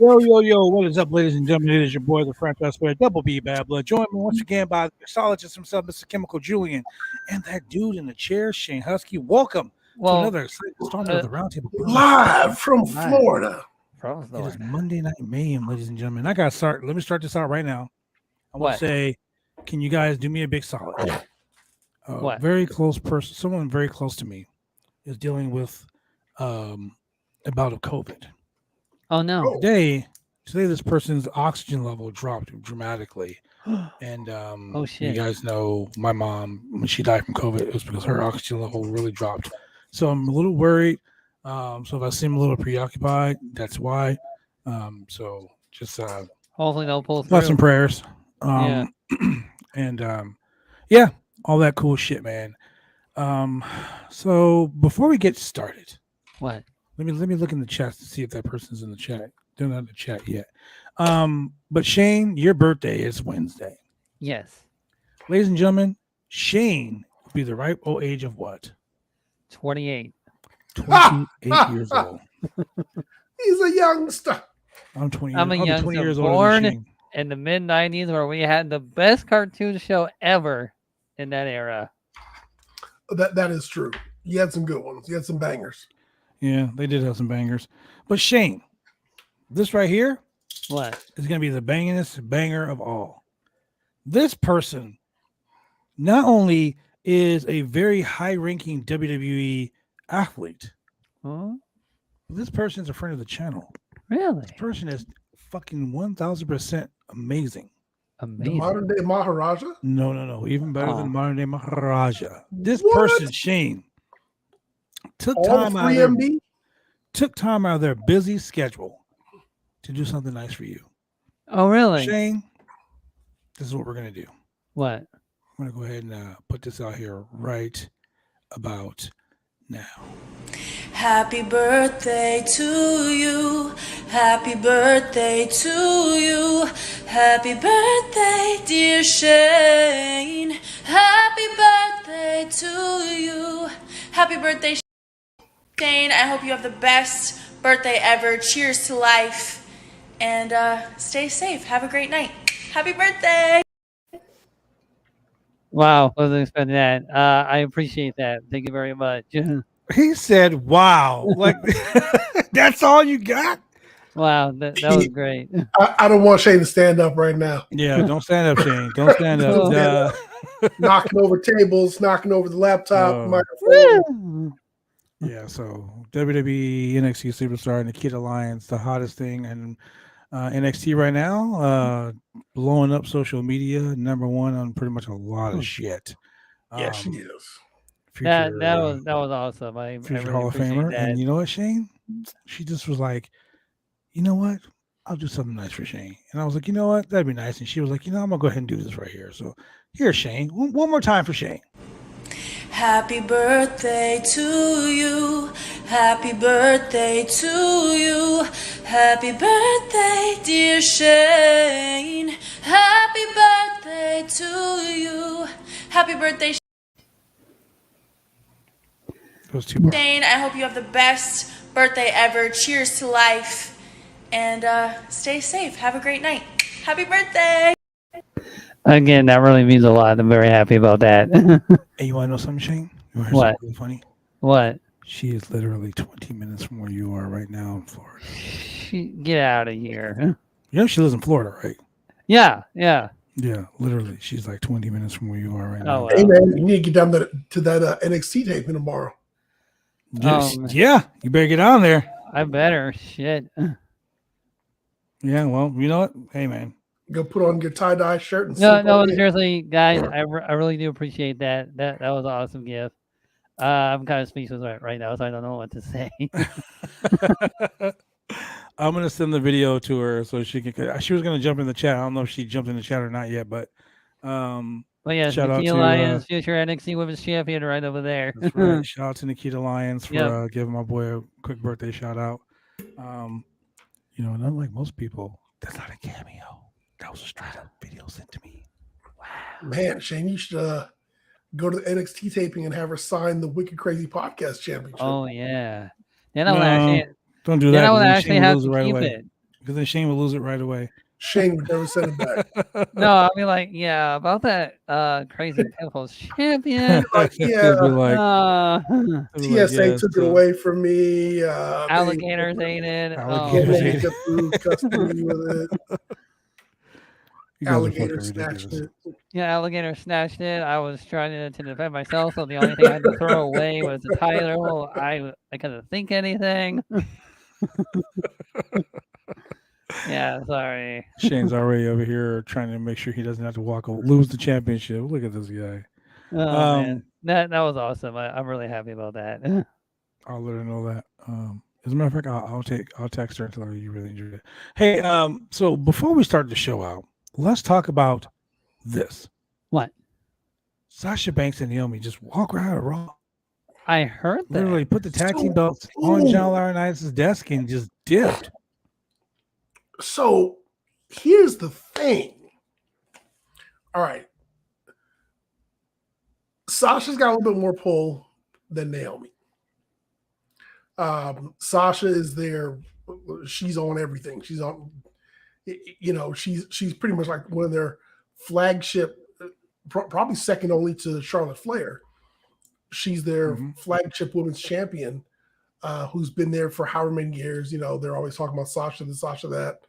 Yo, what is up, ladies and gentlemen? It is your boy, the franchise player, Double B Bad Blood. Join me once again by the mixologist himself, Mr. Chemical Julian, and that dude in the chair, Shane Husky. Welcome to another exciting installment of the Roundtable Pro live from Florida. It is Monday Night Mayhem, ladies and gentlemen. I gotta start. Let me start this out right now. I want to say, can you guys do me a big solid? Very close person, someone very close to me, is dealing with a bout of COVID. Oh no! Today, this person's oxygen level dropped dramatically, and oh shit! You guys know my mom, when she died from COVID, it was because her oxygen level really dropped. So I'm a little worried. So if I seem a little preoccupied, that's why. So just hopefully they'll pull through. Thoughts and prayers. And yeah, all that cool shit, man. So before we get started, what? Let me look in the chat to see if that person's in the chat. They're not in the chat yet. But Shane, your birthday is Wednesday. Yes. Ladies and gentlemen, Shane will be the ripe old age of what? 28. 28 years old. He's a youngster. I'm 20. I'm a youngster 20 years born old in the mid 90s, where we had the best cartoon show ever in that era. That is true. You had some good ones. You had some bangers. Yeah, they did have some bangers. But Shane, this right here, what is going to be the bangingest banger of all. This person not only is a very high-ranking WWE athlete, this person is a friend of the channel. Really? This person is fucking 1,000% amazing. The modern day Maharaja? No. Even better than modern day Maharaja. This person, Shane, took time out of their busy schedule to do something nice for you. Oh, really? Shane, this is what we're going to do. What? I'm going to go ahead and put this out here right about now. Happy birthday to you. Happy birthday to you. Happy birthday, dear Shane. Happy birthday to you. Happy birthday, Shane. I hope you have the best birthday ever. Cheers to life. And stay safe. Have a great night. Happy birthday. Wow, wasn't expecting that. I appreciate that. Thank you very much. He said, wow. Like, that's all you got? Wow, that was great. I don't want Shane to stand up right now. Yeah, don't stand up, Shane. Don't stand up. Knocking over tables, knocking over the laptop, microphone. Yeah, so WWE NXT Superstar Nikita Lyons, the hottest thing in NXT right now, blowing up social media, number one on pretty much a lot of shit. Yeah, she is. Future, that was awesome. I really Hall of Famer. That. And you know what, Shane? She just was like, you know what? I'll do something nice for Shane. And I was like, you know what? That'd be nice. And she was like, you know, I'm going to go ahead and do this right here. So here, Shane. One more time for Shane. Happy birthday to you. Happy birthday to you. Happy birthday, dear Shane. Happy birthday to you. Happy birthday, Shane. I hope you have the best birthday ever. Cheers to life. And stay safe. Have a great night. Happy birthday. Again, that really means a lot. I'm very happy about that. Hey, you want to know something, Shane? You want to hear something really funny? What? She is literally 20 minutes from where you are right now in Florida. Get out of here. You know she lives in Florida, right? Yeah. Yeah, literally. She's like 20 minutes from where you are right now. Wow. Hey, man, you need to get down to that NXT taping tomorrow. Yeah, you better get on there. I better. Shit. Yeah, well, you know what? Hey, man. Go put on your tie-dye shirt. And no, seriously, guys, I really do appreciate that. That was an awesome gift. I'm kind of speechless right now, so I don't know what to say. I'm going to send the video to her so she can. She was going to jump in the chat. I don't know if she jumped in the chat or not yet, but yeah, Nikita Lyons, future NXT Women's Champion, right over there. That's right. Shout out to Nikita Lyons for giving my boy a quick birthday shout out. You know, and unlike most people, that's not a cameo. That was a straight up video sent to me. Wow. Man, Shane, you should go to the NXT taping and have her sign the Wicked Crazy Podcast Championship. Oh yeah. Then I would actually don't do that. Then I would actually have to keep it. Because then Shane will lose it right away. Shane would never send it back. No, I mean, like, yeah, about that crazy Pinnacle champion. Like, yeah, TSA took it away from me. Alligators ate it. Alligators get through custody with it. Alligator snatched it. Yeah, alligator snatched it. I was trying to defend myself, so the only thing I had to throw away was the title. I couldn't think anything. Yeah, sorry. Shane's already over here trying to make sure he doesn't have to lose the championship. Look at this guy. Oh, man. That was awesome. I'm really happy about that. I'll let her know that. As a matter of fact, I'll text her and tell her you really enjoyed it. Hey, so before we start the show out, let's talk about this. What? Sasha Banks and Naomi just walk around at Raw. I heard that. Literally put the tag team belts on John Laurinaitis' desk and just dipped. So here's the thing. All right. Sasha's got a little bit more pull than Naomi. Sasha is there. She's on everything. She's on, she's pretty much like one of their flagship, probably second only to Charlotte Flair. She's their flagship women's champion, who's been there for however many years. They're always talking about Sasha this, Sasha that.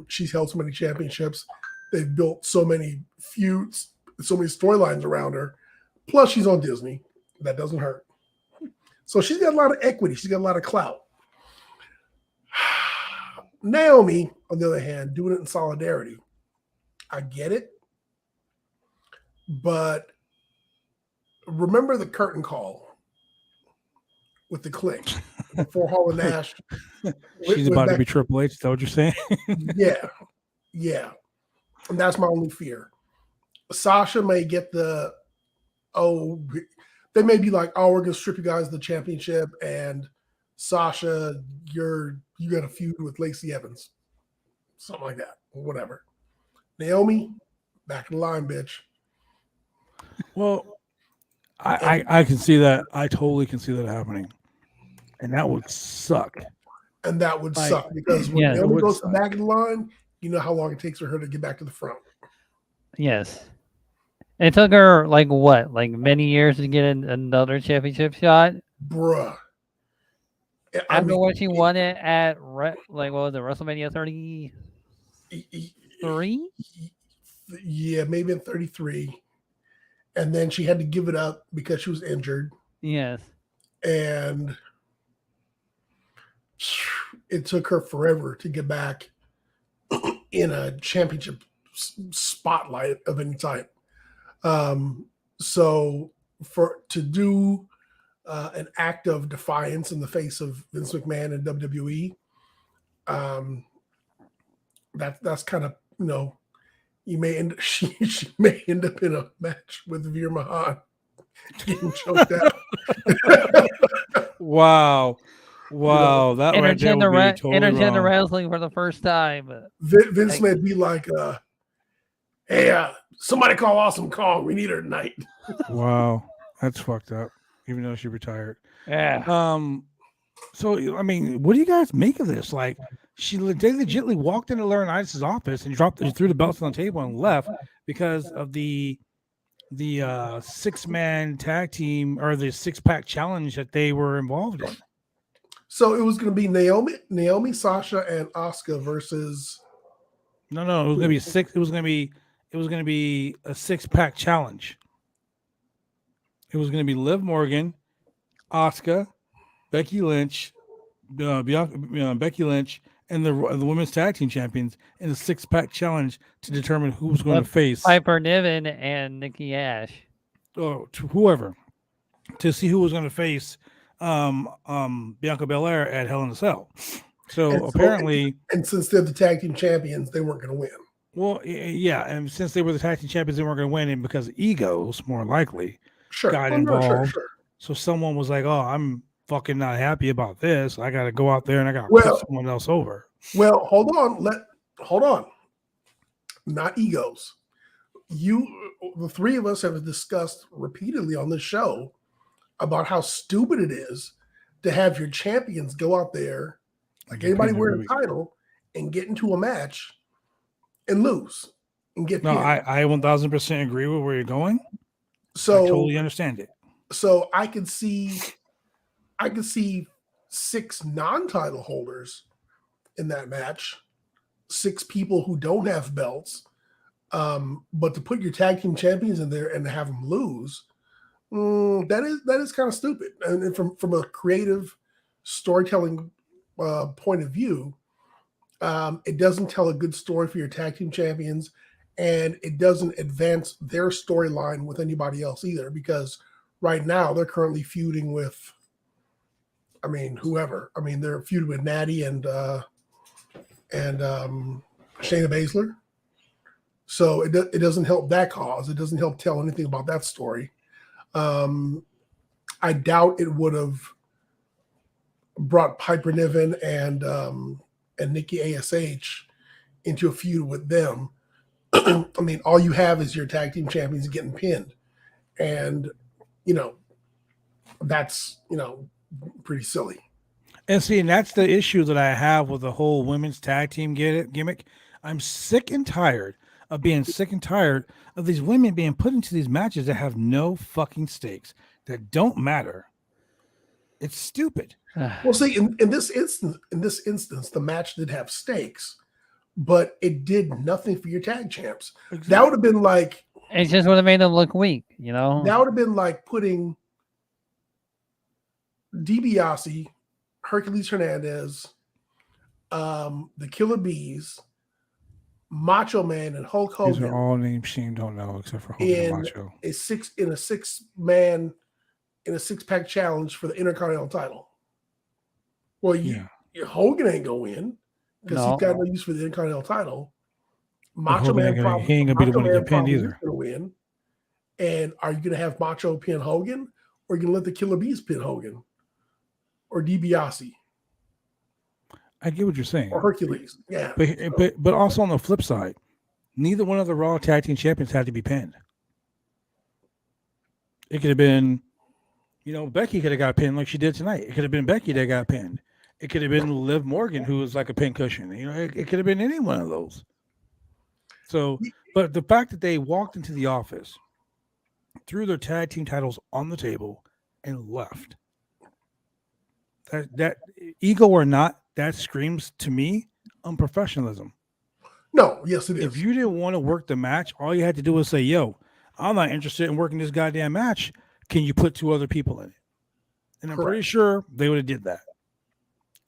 She's held so many championships. They've built so many feuds, so many storylines around her. Plus, she's on Disney. That doesn't hurt. So she's got a lot of equity. She's got a lot of clout. Naomi, on the other hand, doing it in solidarity. I get it. But remember the curtain call with the Click before Hall and Nash. She's about to be Triple H. Is that what you're saying? Yeah. And that's my only fear. Sasha may get they may be like, we're going to strip you guys of the championship, and Sasha, you got a feud with Lacy Evans. Something like that. Whatever. Naomi, back in the line, bitch. Well, I can see that. I totally can see that happening. And that would suck. And that would suck because when Naomi goes back in the line, you know how long it takes for her to get back to the front. Yes. It took her many years to get another championship shot. Bruh. After what she won it at what was it, WrestleMania 33? Yeah, maybe in 33. And then she had to give it up because she was injured. Yes. And it took her forever to get back in a championship spotlight of any type. So to do an act of defiance in the face of Vince McMahon and WWE, that's kind of, she may end up in a match with Veer Mahan getting choked out. Wow, that right there would be totally intergender wrong. wrestling for the first time. Vince may be like, hey, somebody call Awesome Kong. We need her tonight. Wow, that's fucked up. Even though she retired. Yeah. So I mean, what do you guys make of this? Like, they legitimately walked into Laurinaitis' office and threw the belts on the table and left because of the 6-man tag team or the 6-pack challenge that they were involved in. So it was going to be Naomi, Sasha, and Asuka versus. No, it was going to be It was going to be a 6-pack challenge. It was going to be Liv Morgan, Asuka, Becky Lynch, Becky Lynch, and the women's tag team champions in a 6-pack challenge to determine who was going to face Piper Niven and Nikki Ash. To whoever, to see who was going to face Bianca Belair at Hell in a Cell. So apparently, and since they're the tag team champions, they weren't going to win. Well, yeah, and since they were the tag team champions, they weren't going to win, and because egos, more likely, got involved. Sure. So someone was like, I'm fucking not happy about this. I got to go out there and I got to put someone else over. Well, hold on. Not egos. The three of us have discussed repeatedly on this show about how stupid it is to have your champions go out there Like anybody wear a title and get into a match and lose and get pinned. I 1000% agree with where you're going. So I totally understand it. So I could see 6 non-title holders in that match, 6 people who don't have belts. But to put your tag team champions in there and to have them lose, that is kind of stupid. And from a creative storytelling point of view, it doesn't tell a good story for your tag team champions, and it doesn't advance their storyline with anybody else either, because right now they're currently feuding with, whoever. They're feuding with Natty and Shayna Baszler. So it doesn't help that cause. It doesn't help tell anything about that story. I doubt it would have brought Piper Niven and Nikki ASH into a feud with them. All you have is your tag team champions getting pinned. And, that's, pretty silly. And see, and that's the issue that I have with the whole women's tag team gimmick. I'm sick and tired of being sick and tired of these women being put into these matches that have no fucking stakes, that don't matter. It's stupid. Well, see, in this instance, the match did have stakes, but it did nothing for your tag champs. Exactly. That would have been like, it just would have made them look weak, That would have been like putting DiBiase, Hercules Hernandez, the Killer Bees, Macho Man, and Hulk Hogan. These are all names Shane don't know except for Hogan and Macho. In a 6-pack challenge for the Intercontinental title. Well, Hogan ain't gonna win because he's got no use for the Intercontinental title. Macho Man he ain't gonna be the one to get pinned either. Gonna win. And are you gonna have Macho pin Hogan, or are you gonna let the Killer Bees pin Hogan, or DiBiase? I get what you're saying. Or Hercules, yeah. But also on the flip side, neither one of the Raw Tag Team Champions had to be pinned. It could have been, Becky could have got pinned like she did tonight. It could have been Becky that got pinned. It could have been Liv Morgan, who was like a pin cushion. It could have been any one of those. So, but the fact that they walked into the office, threw their tag team titles on the table, and left. That ego or not, that screams to me unprofessionalism. No, yes, it is. If you didn't want to work the match, all you had to do was say, yo, I'm not interested in working this goddamn match. Can you put 2 other people in it? And I'm pretty sure they would have did that.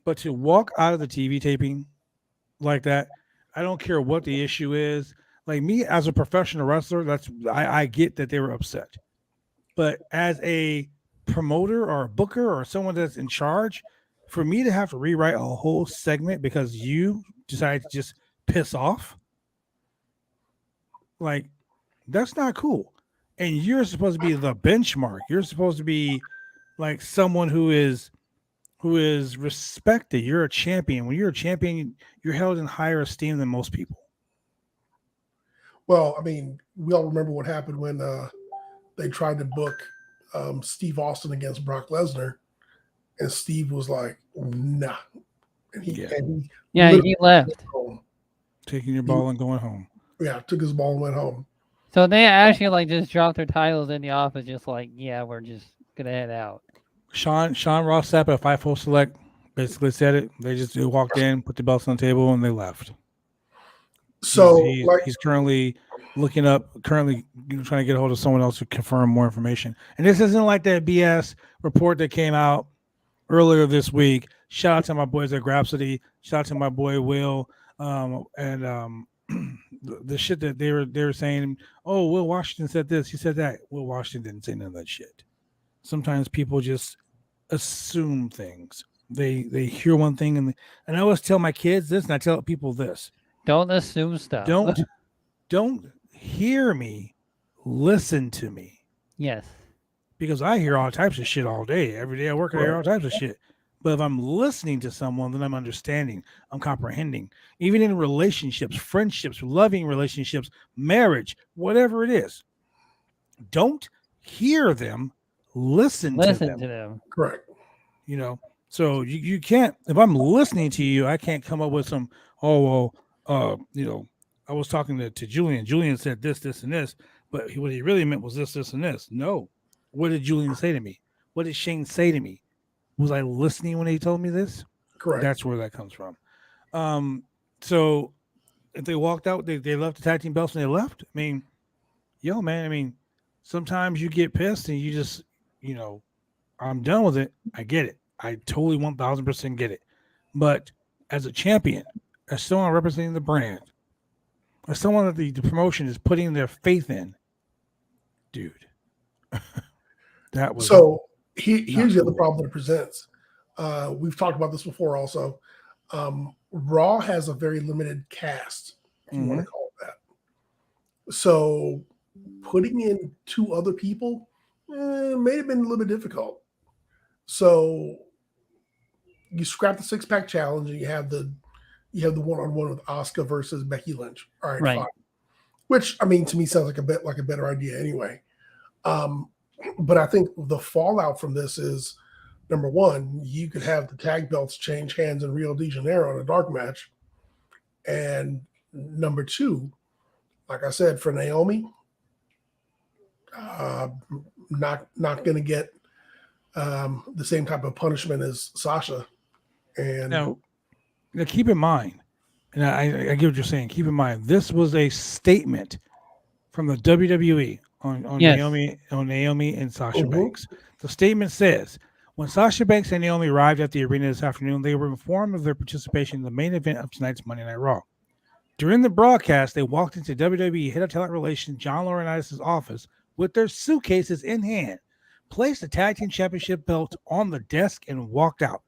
But to walk out of the TV taping like that, I don't care what the issue is. Like me as a professional wrestler, I get that they were upset. But as a promoter or a booker or someone that's in charge, for me to have to rewrite a whole segment because you decided to just piss off, like, that's not cool. And you're supposed to be the benchmark. You're supposed to be like someone who is respected. You're a champion. When you're a champion, you're held in higher esteem than most people. Well, we all remember what happened when they tried to book Steve Austin against Brock Lesnar, and Steve was like, nah. And he left. Taking your ball and going home. Yeah, took his ball and went home. So they actually just dropped their titles in the office, just like, we're just gonna head out. Sean Ross Sapp at FIFO Select basically said it. They just walked in, put the belts on the table, and they left. So he's currently looking up, trying to get a hold of someone else to confirm more information. And this isn't like that BS report that came out earlier this week. Shout out to my boys at Grapsody. Shout out to my boy Will. The shit that they were saying, oh, Will Washington said this, he said that. Will Washington didn't say none of that shit. Sometimes people just assume things. They hear one thing and I always tell my kids this, and I tell people this. Don't assume stuff. Don't hear me. Listen to me. Yes. Because I hear all types of shit all day. Every day I work, I hear all types of shit. But if I'm listening to someone, then I'm understanding. I'm comprehending. Even in relationships, friendships, loving relationships, marriage, whatever it is. Don't hear them. Listen to them. Correct. So you can't. If I'm listening to you, I can't come up with some. Oh well, I was talking to Julian. Julian said this, and this, but what he really meant was this, and this. No, what did Julian say to me? What did Shane say to me? Was I listening when he told me this? Correct. That's where that comes from. So if they walked out, they left the tag team belts and they left. I mean, sometimes you get pissed and you just, I'm done with it. I get it. I totally 1000% get it. But as a champion, as someone representing the brand, as someone that the promotion is putting their faith in, dude, that was so. Here's the other problem that it presents. We've talked about this before also. Raw has a very limited cast, if you want to call it that. So putting in 2 other people may have been a little bit difficult. So you scrap the 6-pack challenge and you have the one-on-one with Asuka versus Becky Lynch. All right. Fine. Which, to me sounds like a better idea anyway. But I think the fallout from this is, number one, you could have the tag belts change hands in Rio de Janeiro in a dark match. And number 2, like I said, for Naomi, not going to get the same type of punishment as Sasha. And now keep in mind, and I get what you're saying. Keep in mind, this was a statement from the WWE on Naomi and Sasha Banks. The statement says, when Sasha Banks and Naomi arrived at the arena this afternoon, they were informed of their participation in the main event of tonight's Monday Night Raw. During the broadcast, they walked into WWE Head of Talent Relations John Laurinaitis' office with their suitcases in hand, placed the Tag Team Championship belt on the desk, and walked out.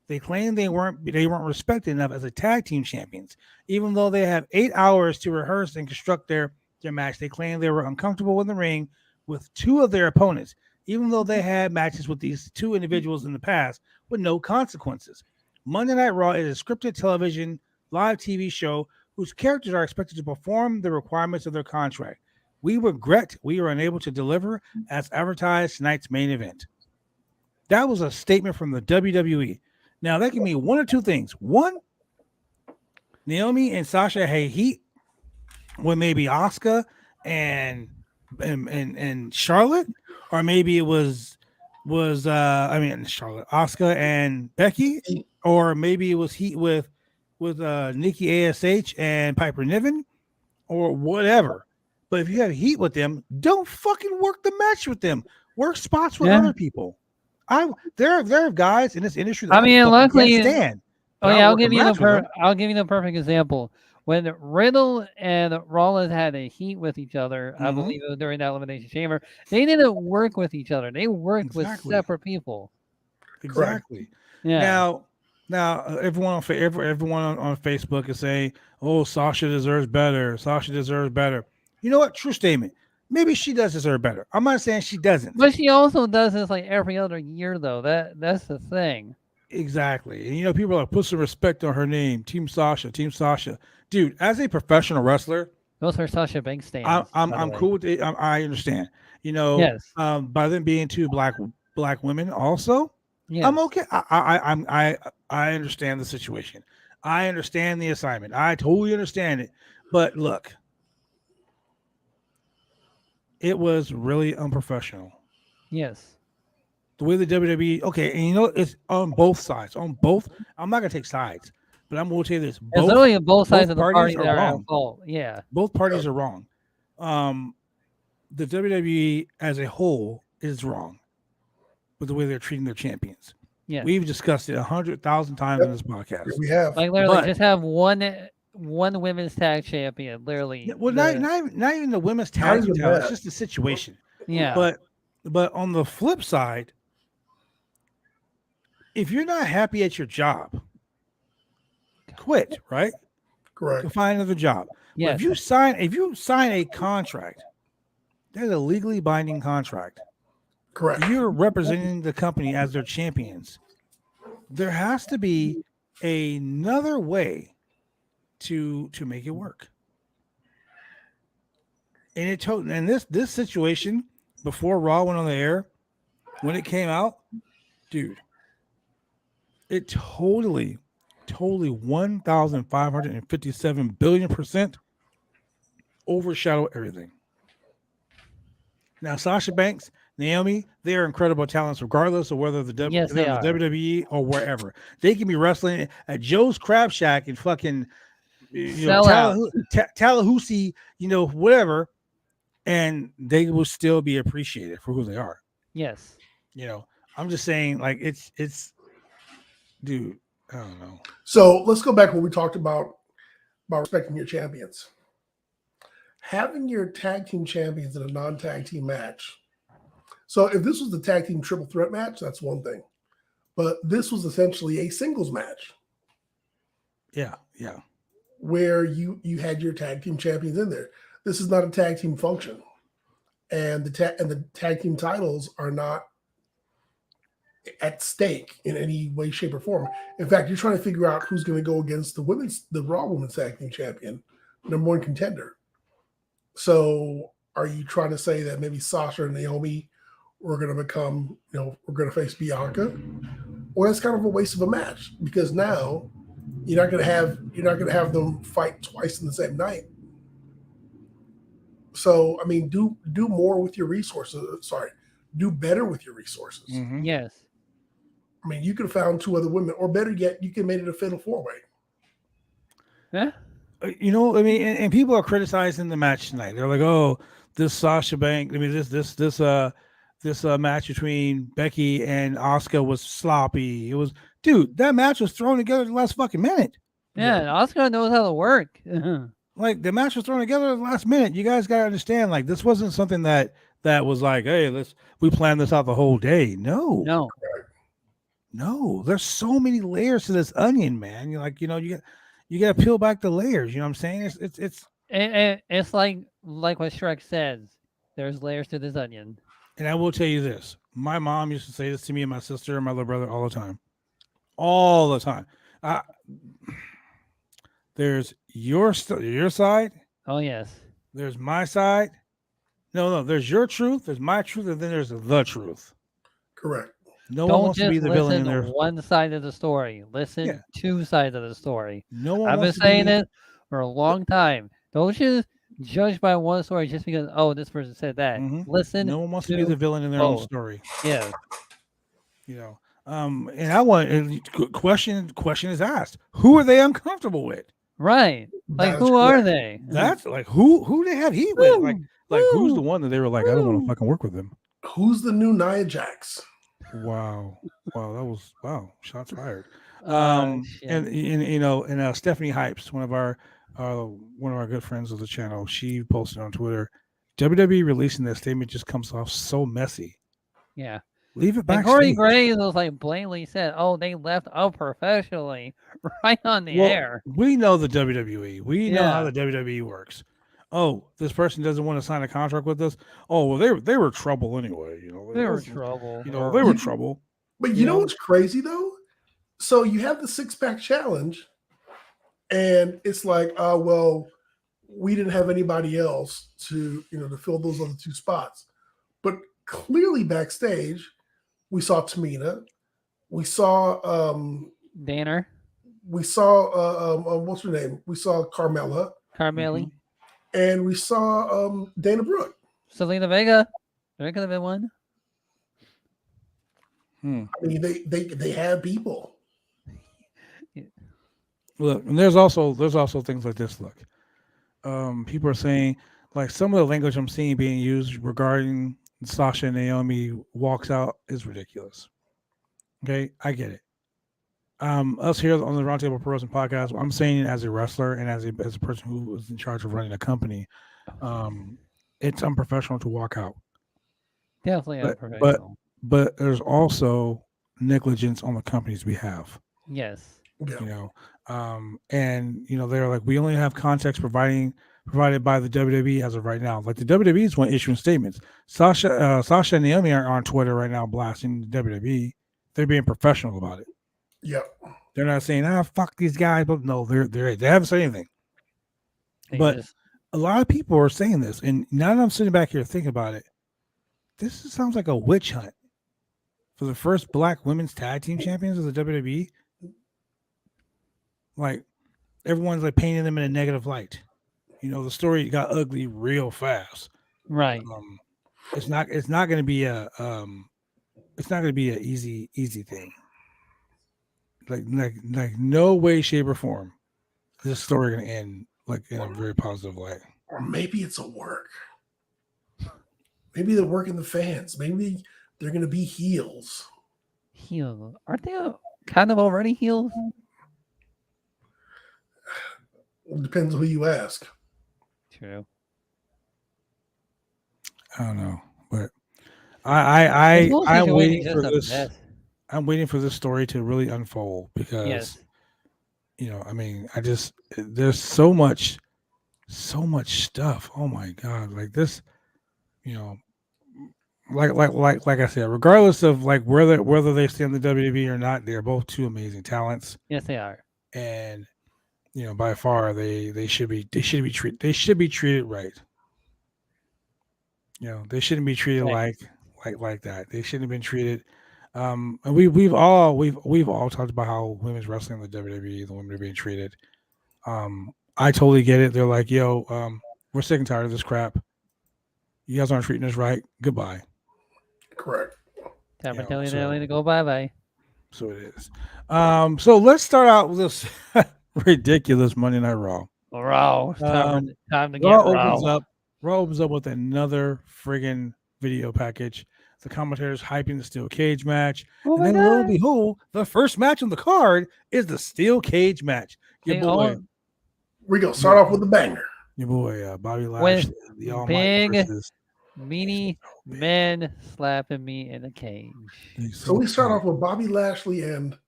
They claimed they weren't respected enough as a tag team champions, even though they have 8 hours to rehearse and construct their match. They claimed they were uncomfortable in the ring with 2 of their opponents, even though they had matches with these 2 individuals in the past with no consequences. Monday Night Raw is a scripted television live TV show whose characters are expected to perform the requirements of their contract. We regret we were unable to deliver as advertised tonight's main event. That was a statement from the WWE. Now, that can mean one or two things. One, Naomi and Sasha had heat with maybe Asuka and Charlotte, or maybe it was Charlotte, Asuka and Becky, or maybe it was heat with Nikki ASH and Piper Niven, or whatever. But if you have heat with them, don't fucking work the match with them. Work spots with other people. There are guys in this industry that luckily can't stand. I'll give you the perfect example. When Riddle and Rollins had a heat with each other, I believe it was during that Elimination Chamber, they didn't work with each other. They worked with separate people. Exactly. Yeah. Now everyone on Facebook is saying, "Oh, Sasha deserves better. Sasha deserves better." You know what? True statement. Maybe she does deserve better. I'm not saying she doesn't. But she also does this like every other year, though. That's the thing. Exactly. And people are like, put some respect on her name. Team Sasha. Dude, as a professional wrestler, those are Sasha Banks stands. I'm cool with it. I understand. Yes. By them being 2 black women also, yes. I'm okay. I understand the situation. I understand the assignment. I totally understand it. But look, it was really unprofessional. Yes. The way the WWE, okay, and it's on both sides. I'm not gonna take sides, but I'm gonna tell you this: it's literally on both sides of the party that are wrong. Yeah, both parties are wrong. The WWE as a whole is wrong with the way they're treating their champions. Yeah, we've discussed it 100,000 times in this podcast. We have, like literally, just have one women's tag champion. Literally, well, not even the women's tag team. It's just the situation. Yeah, but on the flip side, if you're not happy at your job, quit, right? Correct. Go find another job. Yeah. If you sign a contract, that's a legally binding contract. Correct. You're representing the company as their champions. There has to be another way to make it work. And this situation before Raw went on the air, when it came out, dude, It totally 1,557 billion% overshadow everything. Now, Sasha Banks, Naomi, they are incredible talents, regardless of whether the WWE or wherever. They can be wrestling at Joe's Crab Shack and fucking Tallahassee, whatever, and they will still be appreciated for who they are. Yes. I'm just saying, like, it's, dude, I don't know. So let's go back to what we talked about respecting your champions. Having your tag team champions in a non-tag team match. So if this was the tag team triple threat match, that's one thing. But this was essentially a singles match. Yeah. Where you had your tag team champions in there. This is not a tag team function. And the tag team titles are not at stake in any way, shape, or form. In fact, you're trying to figure out who's going to go against the Raw Women's Tag Team Champion, number one contender. So are you trying to say that maybe Sasha and Naomi were going to become, we're going to face Bianca? Or that's kind of a waste of a match, because now you're not going to have them fight twice in the same night. So, I mean, do more with your resources. Sorry, do better with your resources. Mm-hmm. Yes. I mean, you could have found two other women, or better yet, you could have made it a fatal four-way. Yeah. And people are criticizing the match tonight. They're like, "Oh, this Sasha Banks. This match between Becky and Asuka was sloppy. It was, dude. That match was thrown together in the last fucking minute. Yeah, Asuka knows how to work. Like, the match was thrown together in the last minute. You guys gotta understand. Like, this wasn't something that was like, hey, we planned this out the whole day. No. There's so many layers to this onion, man. You're like, you got to peel back the layers. You know what I'm saying? It's like what Shrek says. There's layers to this onion. And I will tell you this: my mom used to say this to me and my sister and my little brother all the time. There's your side. Oh yes. There's my side. No. There's your truth. There's my truth, and then there's the truth. Correct. No one wants to be the villain in there. One side of the story. Listen, two sides of the story. No one. I've been saying it for a long time. Don't just judge by one story just because this person said that. Mm-hmm. Listen. No one wants to be the villain in their own story. Yeah. And I want question is asked: who are they uncomfortable with? Right. Like, who are they? That's like who they have heat with. Like who's the one that they were like, I don't want to fucking work with them. Who's the new Nia Jax? Wow, that was shots fired. And Stephanie Hypes, one of our good friends of the channel, she posted on Twitter, WWE releasing that statement just comes off so messy. Yeah. Leave it back. Corey Graves was like blatantly said, they left unprofessionally right on the air. We know the WWE. We know how the WWE works. Oh, this person doesn't want to sign a contract with us. Oh, well, they were trouble anyway. They were trouble. They were trouble. But you know what's crazy though? So you have the 6-pack challenge, and it's like, we didn't have anybody else to fill those other two spots. But clearly backstage, we saw Tamina, we saw Danner, we saw what's her name? We saw Carmella. Mm-hmm. And we saw Dana Brooke. Selena Vega. There could have been one. I mean, they have people. Look, and there's also things like this. Look, people are saying, like, some of the language I'm seeing being used regarding Sasha and Naomi walks out is ridiculous. Okay, I get it. Us here on the Roundtable Pro Wrestling Podcast, I'm saying it as a wrestler and as a person who is in charge of running a company. It's unprofessional to walk out. Definitely unprofessional. But there's also negligence on the company's behalf. Yes. And they're like, we only have context provided by the WWE as of right now. Like, the WWE is one issuing statements. Sasha and Naomi are on Twitter right now blasting the WWE. They're being professional about it. Yep. They're not saying, fuck these guys, but no, they haven't said anything. But a lot of people are saying this, and now that I'm sitting back here thinking about it, this sounds like a witch hunt for the first black women's tag team champions of the WWE. Like everyone's like painting them in a negative light. You know, the story got ugly real fast. Right. It's not going to be a easy thing. Like no way, shape, or form this story going to end like in a very positive light. Or maybe it's a work. Maybe they're working the fans. Maybe they're going to be heels. Heels? Aren't they kind of already heels? It depends who you ask. True. I don't know, but I'm waiting for this. I'm waiting for this story to really unfold because, you know, I mean, there's so much stuff. Oh my God. Like this, you know, like I said, regardless of like whether they stay in the WWE or not, they're both two amazing talents. Yes, they are. And, you know, by far they should be treated right. You know, they shouldn't be treated like that. They shouldn't have been treated. And we've all talked about how women's wrestling in the WWE, the women are being treated. I totally get it. They're like, yo, we're sick and tired of this crap. You guys aren't treating us right. Goodbye. Correct. Time to tell you to go bye. So it is. So let's start out with this ridiculous Monday Night Raw. Raw. Time to get Raw. Raw opens up with another friggin' video package. The commentators hyping the steel cage match. And then lo and behold, the first match on the card is the steel cage match. Your boy. We're going to start off with a banger. Your boy, Bobby Lashley. The big, meaty men slapping me in a cage. So we start off with Bobby Lashley and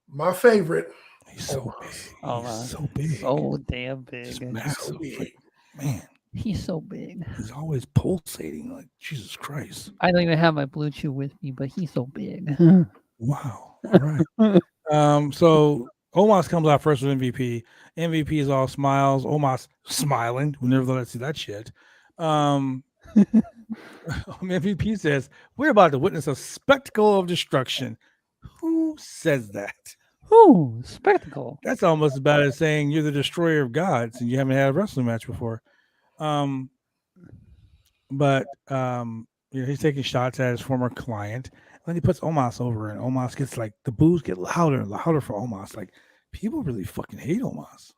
my favorite. He's so big. He's so big. So damn big. He's massive. Like, man. He's so big. He's always pulsating. Like, Jesus Christ. I don't even have my Bluetooth with me, but he's so big. Wow. All right. So Omos comes out first with MVP. MVP is all smiles. Omos smiling. We never thought I'd see that shit. MVP says, we're about to witness a spectacle of destruction. Who says that? Who? Spectacle. That's almost as bad as saying you're the destroyer of gods and you haven't had a wrestling match before. But you know, he's taking shots at his former client. And then he puts Omos over, and Omos gets like the boos get louder and louder for Omos. Like people really fucking hate Omos.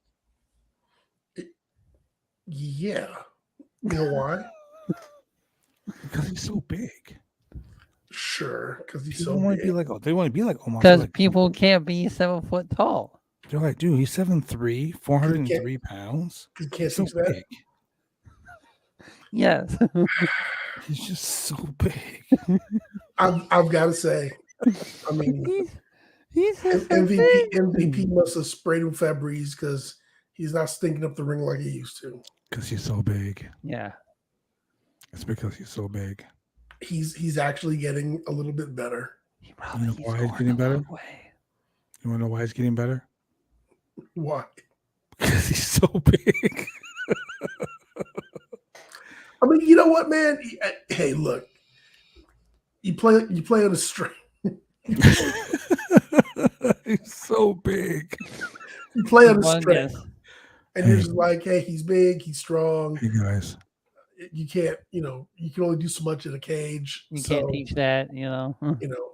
Yeah, you know why? Because he's so big. Sure, because he's people so want big. To be like, they want to be like Omos. Because like, people can't be 7 foot tall. They're like, dude, he's 7'3", 403 pounds. You can't so see that. Big. Yes. He's just so big. I've got to say, I mean, he's MVP must have sprayed him Febreze because he's not stinking up the ring like he used to. Because he's so big. Yeah. It's because he's so big. He's actually getting a little bit better. You know why he's getting better? You want to know why he's getting better? Why? Because he's so big. I mean, you know what, man? Hey, look, you play on the string. He's so big. You play on the string, and you're just like, hey, he's big, he's strong. Hey guys, you can't, you know, you can only do so much in a cage. You can't teach that, you know. You know,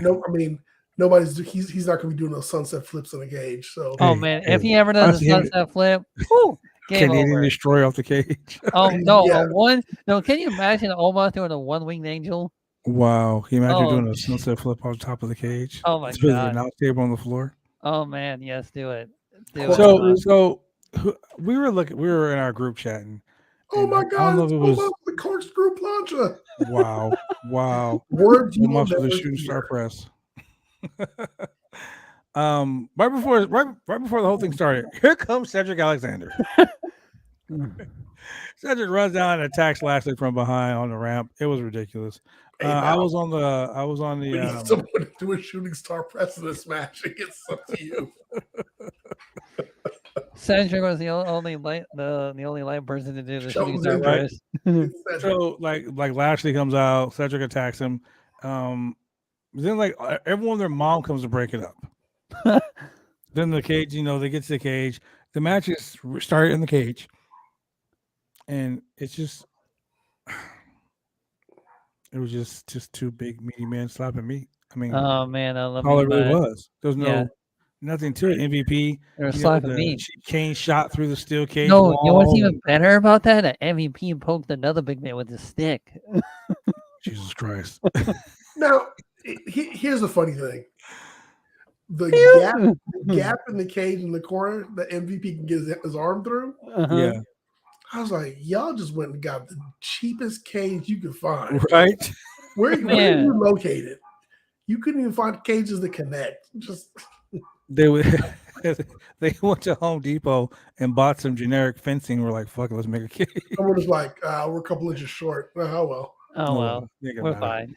no, I mean, he's not going to be doing those sunset flips in a cage. So, man, if he ever does a sunset flip, whoo. Canadian destroyer off the cage. Oh no! Yeah. No, can you imagine Omos doing a one-winged angel? Wow! Can you imagine doing a sunset flip on top of the cage? Oh my god! An out table on the floor. Oh man, yes, do it. So we were in our group chatting. Oh my god! It was the corkscrew plancha. Wow! Words you must have the shooting star press. Right before the whole thing started, here comes Cedric Alexander. Cedric runs down and attacks Lashley from behind on the ramp. It was ridiculous. Hey, I was on the. Someone do a shooting star press in this match. It gets up to you. Cedric was the only light person to do the shooting star press. So like Lashley comes out, Cedric attacks him. Then like everyone, their mom comes to break it up. Then the cage, they get to the cage. The match is started in the cage, and it's just, it was just two big meaty men slapping meat. I mean, oh man, I love all it really was. There was nothing to it. MVP. They're slapping meat. Kane shot through the steel cage. No, you know what's even better about that? An MVP poked another big man with a stick. Jesus Christ. Now, here's the funny thing. The gap in the cage in the corner that MVP can get his arm through. Yeah. I was like, y'all just went and got the cheapest cage you could find. Right? Where are you located? You couldn't even find cages that connect. They went to Home Depot and bought some generic fencing. We're like, fuck it, let's make a cage. Someone was like, we're a couple inches short. Oh well. Oh well. We're fine.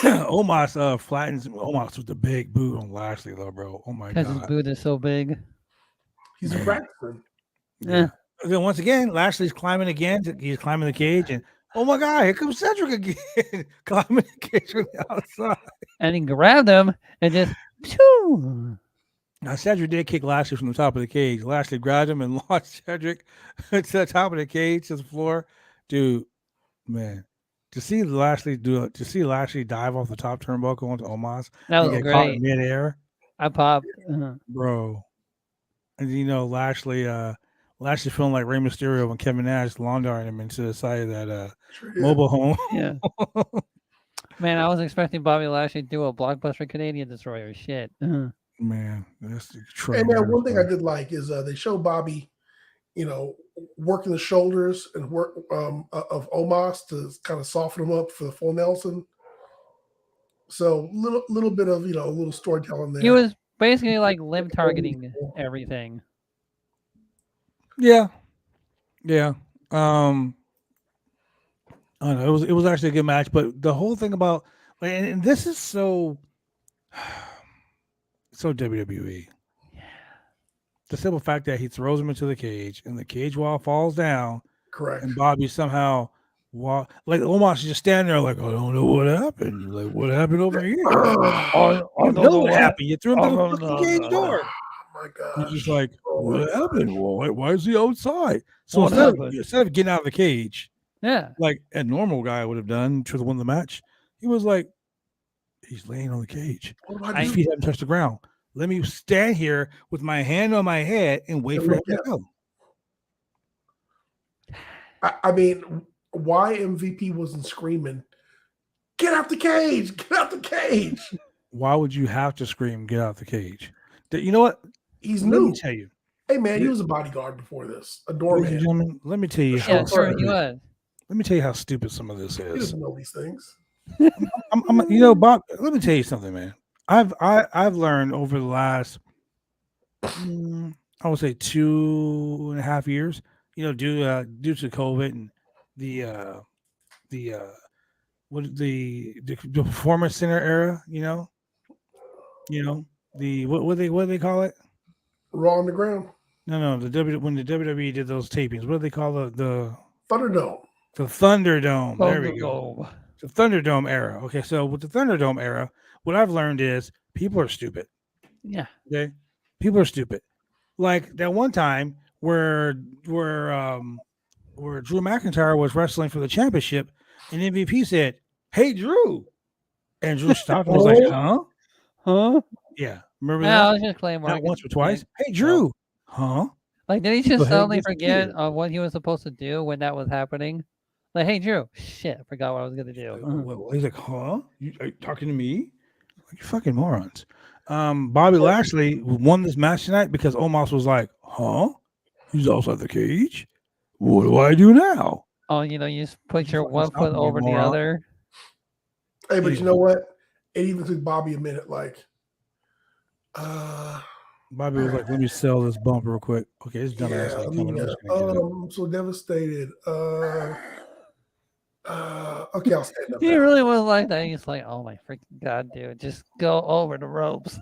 Omos flattens Omos with the big boot on Lashley though, bro. Oh my god. Because his boot is so big. He's a practicer. Yeah. Then once again, Lashley's climbing again. He's climbing the cage, and oh my god, here comes Cedric again, climbing the cage from the outside. And he grabbed him and just. Phew. Now Cedric did kick Lashley from the top of the cage. Lashley grabbed him and launched Cedric to the top of the cage to the floor. Dude, man, to see Lashley dive off the top turnbuckle onto Omos, that was get great. Caught in midair. I popped, bro. And Lashley feeling like Rey Mysterio when Kevin Nash lawn-darted him into the side of that mobile home. Yeah. Man, I was expecting Bobby Lashley to do a blockbuster Canadian Destroyer shit. Man, that's and then one thing I did like is they show Bobby, working the shoulders and work of Omos to kind of soften him up for the full Nelson. So little bit of a little storytelling there. He was basically like limb targeting everything. Yeah. I don't know. It was actually a good match, but the whole thing about and this is so WWE. Yeah. The simple fact that he throws him into the cage and the cage wall falls down. Correct. And Bobby somehow Omos just standing there like, I don't know what happened. Like, what happened over here? I don't know what happened. You threw him to the cage door. Oh my God. He's just like, what happened? Why is he outside? So instead of getting out of the cage, like a normal guy would have done to win the match, he was like, he's laying on the cage. His feet haven't touched the ground. Let me stand here with my hand on my head and wait for him to go. I mean, why MVP wasn't screaming, get out the cage, get out the cage? Why would you have to scream, get out the cage? You know what? He's new. Let me tell you. Hey, man, he was a bodyguard before this. A doorman. Ladies and gentlemen, let me tell you he was. Let me tell you how stupid some of this is. He doesn't know these things. Bob, let me tell you something, man. I've learned over the last, I would say 2.5 years, due to COVID and the performance center era, what do they call it? Raw on the ground. No, when the WWE did those tapings, what do they call the Thunderdome? The Thunderdome. There we go. The Thunderdome era. Okay, so with the Thunderdome era, what I've learned is people are stupid. Yeah. Okay, people are stupid. Like that one time where Drew McIntyre was wrestling for the championship, and MVP said, "Hey, Drew," and Drew stopped and was like, "Huh?" Yeah, remember that? I was just playing not once or twice. Hey, Drew, huh? Like, did he just suddenly forget what he was supposed to do when that was happening? Like, hey, Drew, shit, I forgot what I was going to do. He's like, huh? Are you talking to me? You fucking morons. Bobby Lashley won this match tonight because Omos was like, huh? He's outside the cage? What do I do now? Oh, you just put your one foot over the other. Hey, but you know what? It even took Bobby a minute. Like, Bobby was like, let me sell this bump real quick. Okay, it's done. I'm so devastated. Okay, I'll stand up. He really was like that. He's like, oh my freaking God, dude, just go over the ropes.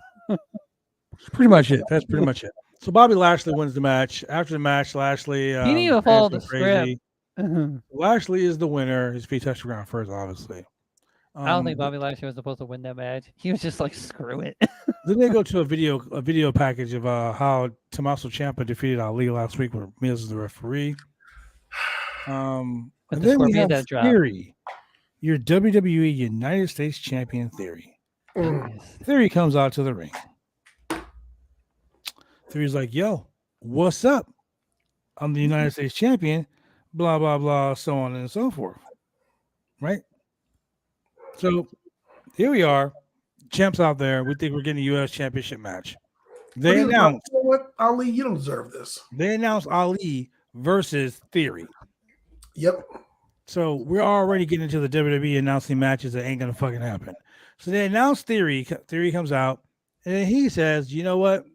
Pretty much it. That's pretty much it. So Bobby Lashley wins the match. After the match, Lashley he didn't even follow the script. Lashley is the winner. His feet touched the ground first, obviously. I don't think Bobby Lashley was supposed to win that match. He was just like, screw it. Then they go to a video package of how Tommaso Ciampa defeated Ali last week with Miz as the referee. And then we have Theory, your WWE United States Champion Theory. Theory comes out to the ring. Theory's like, yo, what's up? I'm the United States Champion, blah, blah, blah, so on and so forth. Right? So here we are. Champs out there. We think we're getting a U.S. Championship match. They announced, you know what, Ali, you don't deserve this. They announced Ali versus Theory. Yep. So we're already getting into the WWE announcing matches that ain't gonna fucking happen. So they announced Theory. Theory comes out, and then he says, "You know what?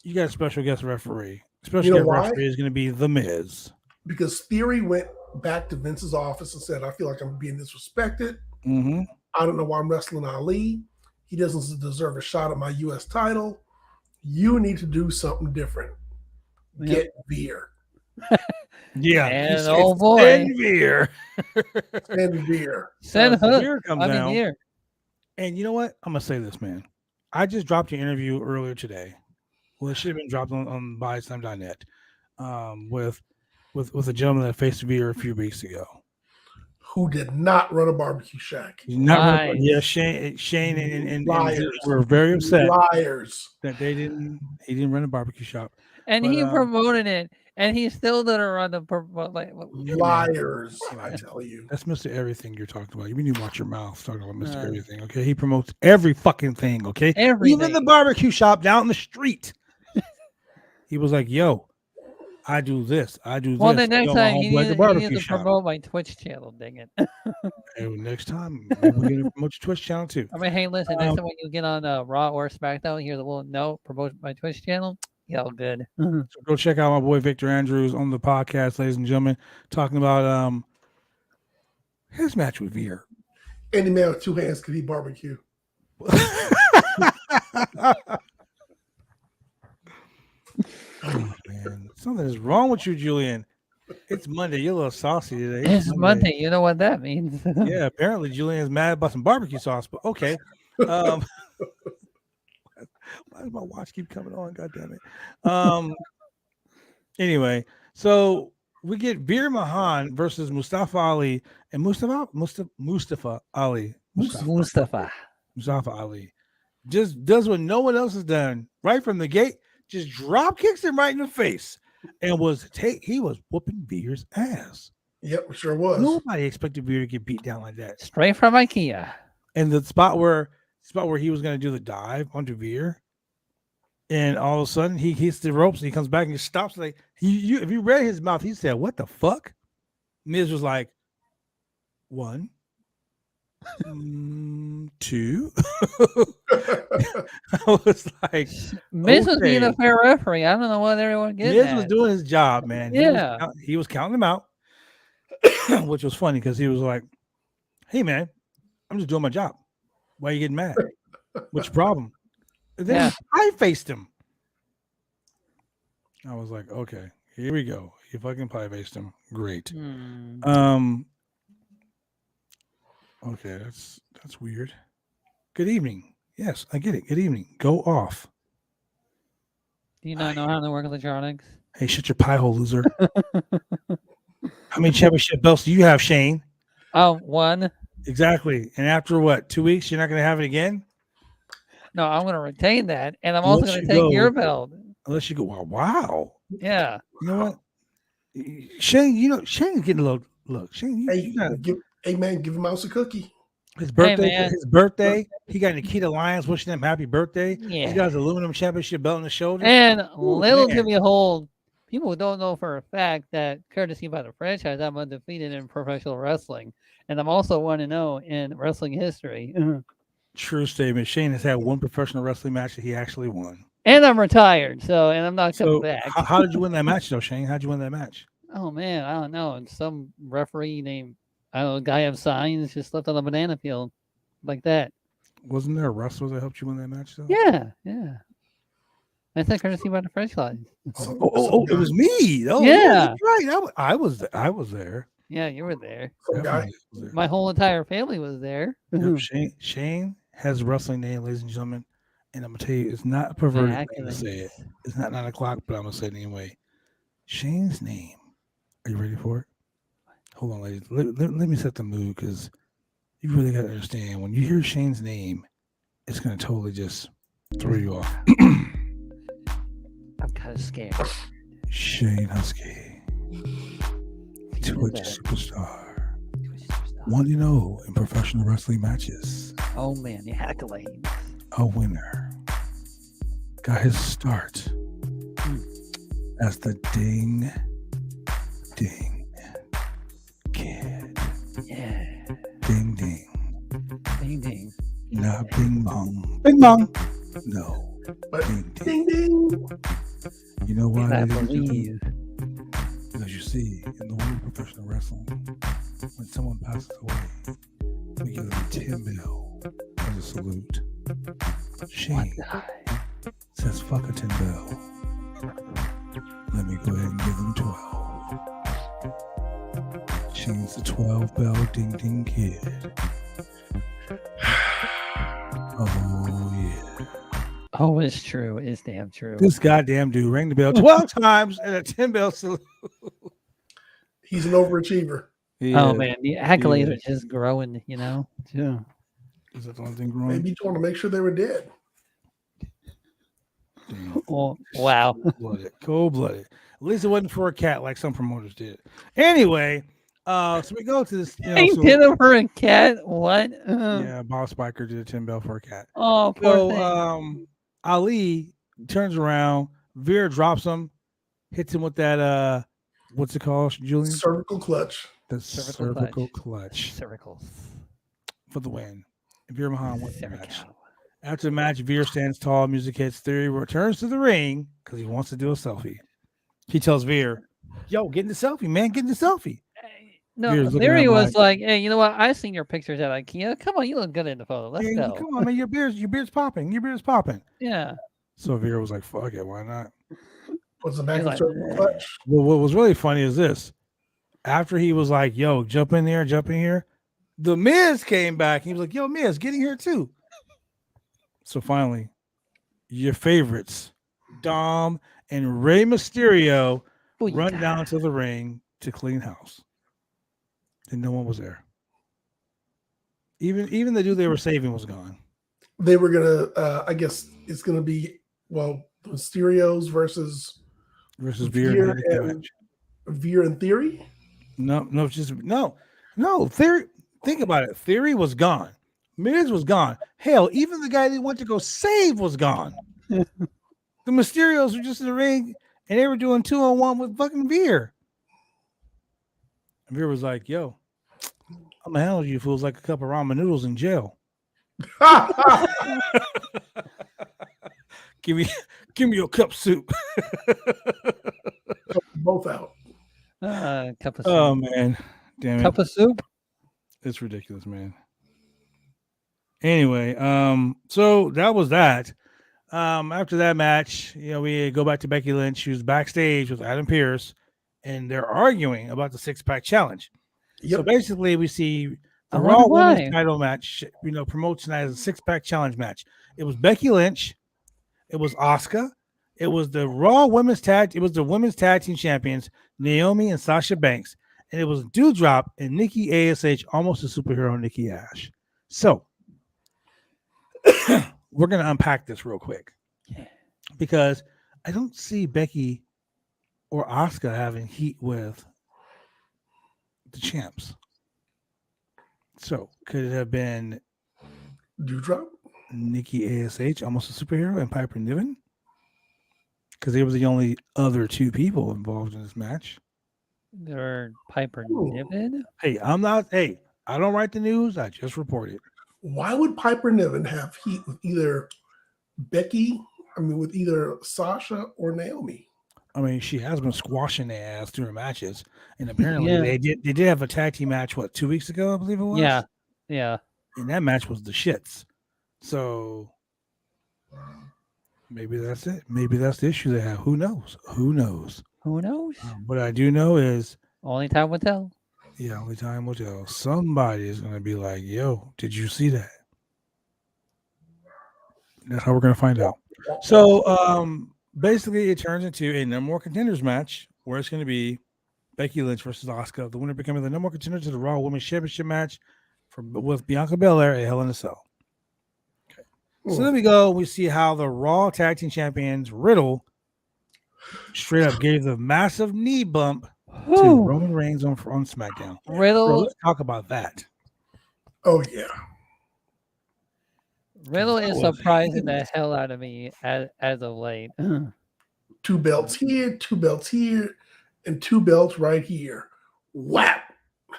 You got a special guest referee. Special guest referee is gonna be The Miz." Because Theory went back to Vince's office and said, "I feel like I'm being disrespected. Mm-hmm. I don't know why I'm wrestling Ali. He doesn't deserve a shot at my U.S. title. You need to do something different. Get Veer." Yeah, and oh boy, send Veer. Send her. Veer comes down. Here. And you know what? I'm gonna say this, man. I just dropped your interview earlier today. Well, it should have been dropped on BuySlam.net with a gentleman that faced Veer a few weeks ago, who did not run a barbecue shack. Yeah, Shane and were very upset. Liars that he didn't run a barbecue shop, and he promoted it. And he still didn't run the liars. I tell you, that's Mr. Everything you're talking about. You need to watch your mouth talking about Mr. Everything. Okay, he promotes every fucking thing. Okay, even the barbecue shop down the street. He was like, "Yo, I do this. I do this." Well, the next time you need to promote my Twitch channel. Dang it! Hey, next time we're gonna promote your Twitch channel too. I mean, hey, listen. Next time when you get on Raw or SmackDown, here's a little note: promote my Twitch channel. Yeah, good. So go check out my boy Victor Andrews on the podcast, ladies and gentlemen, talking about his match with Veer. Any man with two hands could eat barbecue. Oh man, something is wrong with you, Julian. It's Monday. You're a little saucy today. It's Monday. You know what that means? Yeah, apparently Julian's mad about some barbecue sauce, but okay. Why does my watch keep coming on? God damn it. Anyway, so we get Veer Mahan versus Mustafa Ali, and Mustafa Ali just does what no one else has done right from the gate. Just drop kicks him right in the face, and he was whooping Veer's ass. Yep, sure was. Nobody expected Veer to get beat down like that. Straight from IKEA. And the spot where he was going to do the dive onto Veer, and all of a sudden he hits the ropes and he comes back and he stops. Like if you read his mouth, he said, "What the fuck?" Miz was like, 1, 2. I was like, Miz was being a fair referee. I don't know what everyone gets. Miz was doing his job, man. Yeah, he was counting them out, which was funny because he was like, "Hey, man, I'm just doing my job. Why are you getting mad? What's your problem?" And then I faced him. I was like, okay, here we go. You fucking pie faced him. Great. Okay, that's weird. Good evening. Yes, I get it. Good evening. Go off. Do you not know how to work electronics? Hey, shut your pie hole, loser. How many championship belts do you have, Shane? 1. Exactly. And after what, 2 weeks, you're not going to have it again? No, I'm going to retain that, and I'm also going to take your belt. Unless you go, wow. Yeah. You know what, Shane? Shane's getting a little look. Shane, you gotta give him Mouse a cookie. His birthday. He got Nikita Lyons wishing him happy birthday. Yeah. He got his aluminum championship belt on the shoulder. And little to behold, people don't know for a fact that, courtesy by the franchise, I'm undefeated in professional wrestling, and I'm also 1-0 in wrestling history. True statement. Shane has had one professional wrestling match that he actually won. And I'm retired, and I'm not coming back. How did you win that match, though, Shane? How'd you win that match? Oh, man, I don't know. And some referee named, I don't know, guy of signs just left on a banana field like that. Wasn't there a wrestler that helped you win that match, though? Yeah. I took her to see about the French line. Oh, it was me. Oh, yeah, that's right. I was there. Yeah, you were there. Okay. My whole entire family was there. Yep, Shane has a wrestling name, ladies and gentlemen. And I'm going to tell you, it's not a perverted thing to say it. It's not 9 o'clock, but I'm going to say it anyway. Shane's name. Are you ready for it? Hold on, ladies. Let me set the mood because you really got to understand. When you hear Shane's name, it's going to totally just throw you off. I'm kind of scared. Shane Husky. Twitch superstar. 1-0 in professional wrestling matches. Oh man, the accolades. A winner. Got his start as the Ding Kid. Yeah. Ding. Ding. Not Bing Bong. Bing Bong. No. But Ding. You know why? I believe. Because you see, in the world of professional wrestling, when someone passes away, we give them 10 mil as a salute. Shane says, fuck a 10 mil. Let me go ahead and give them 12. Shane's the 12 bell Ding Kid. Oh, yeah. Oh, it's true. It's damn true. This goddamn dude rang the bell 12 times and a 10 bell salute. He's an overachiever. Oh man, the accolades are just growing, you know. Yeah. Is that the only thing growing? Maybe he wanted to make sure they were dead. Oh, wow. Cold-blooded. At least it wasn't for a cat like some promoters did. Anyway, so we go to this. He did it for a cat? What? Yeah, Bob Spiker did a 10 bell for a cat. Oh, poor thing. Ali turns around, Veer drops him, hits him with that what's it called, Julian? Cervical clutch. The cervical clutch. Cervicals. For the win. Veer Mahan wins the match. After the match, Veer stands tall, music hits, Theory returns to the ring because he wants to do a selfie. He tells Veer, yo, get in the selfie, man, get in the selfie. No, Theory was like, hey, you know what? I've seen your pictures at IKEA. Come on, you look good in the photo. Let's go. Come on, man, your beard's popping. Your beard's popping. Yeah. So Veer was like, fuck it, why not? Was the back of cervical clutch? Well, what was really funny is this. After he was like, yo, jump in here, the Miz came back. He was like, yo, Miz, get in here too. So finally, your favorites, Dom and Rey Mysterio, run down to the ring to clean house. And no one was there. Even the dude they were saving was gone. They were gonna, I guess it's gonna be the Mysterios versus Veer and Theory. No. Theory. Think about it. Theory was gone. Miz was gone. Hell, even the guy they went to go save was gone. The Mysterios were just in the ring, and they were doing 2-on-1 with fucking Veer. And Veer was like, yo, I'm gonna handle you fools like a cup of ramen noodles in jail. Give me your cup soup. Both out. Cup of soup. Oh man, damn it. Cup of soup. It's ridiculous, man. Anyway, so that was that. After that match, we go back to Becky Lynch. She was backstage with Adam Pearce, and they're arguing about the 6-pack challenge. Yep. So basically, we see the Raw Women's title match, promotes tonight as a 6-pack challenge match. It was Becky Lynch, it was Asuka, it was the Raw Women's Tag, it was the Women's Tag Team Champions, Naomi and Sasha Banks, and it was Doudrop and Nikki ASH, almost a superhero, Nikki Ash. So we're going to unpack this real quick because I don't see Becky or Asuka having heat with the champs. So could it have been Doudrop, Nikki ASH, almost a superhero, and Piper Niven? Because they were the only other two people involved in this match. There were Piper Niven. Hey, I don't write the news. I just report it. Why would Piper Niven have heat with either with either Sasha or Naomi? I mean, she has been squashing their ass through her matches, and apparently they did have a tag team match. 2 weeks ago, I believe it was. Yeah. And that match was the shits. So Maybe that's it. Maybe that's the issue they have. Who knows? Who knows? Who knows? What I do know is, only time will tell. Yeah, only time will tell. Somebody is going to be like, yo, did you see that? That's how we're going to find out. So basically, it turns into a number one contenders match where it's going to be Becky Lynch versus Asuka, the winner becoming the number one contender to the Raw Women's Championship match with Bianca Belair at Hell in a Cell. Okay. So there we go. We see how the Raw Tag Team Champions, Riddle, straight up gave the massive knee bump to Roman Reigns on SmackDown. Riddle. Bro, let's talk about that. Oh, yeah. Riddle is surprising the hell out of me as of late. 2 belts here, 2 belts here, and 2 belts right here. Whap!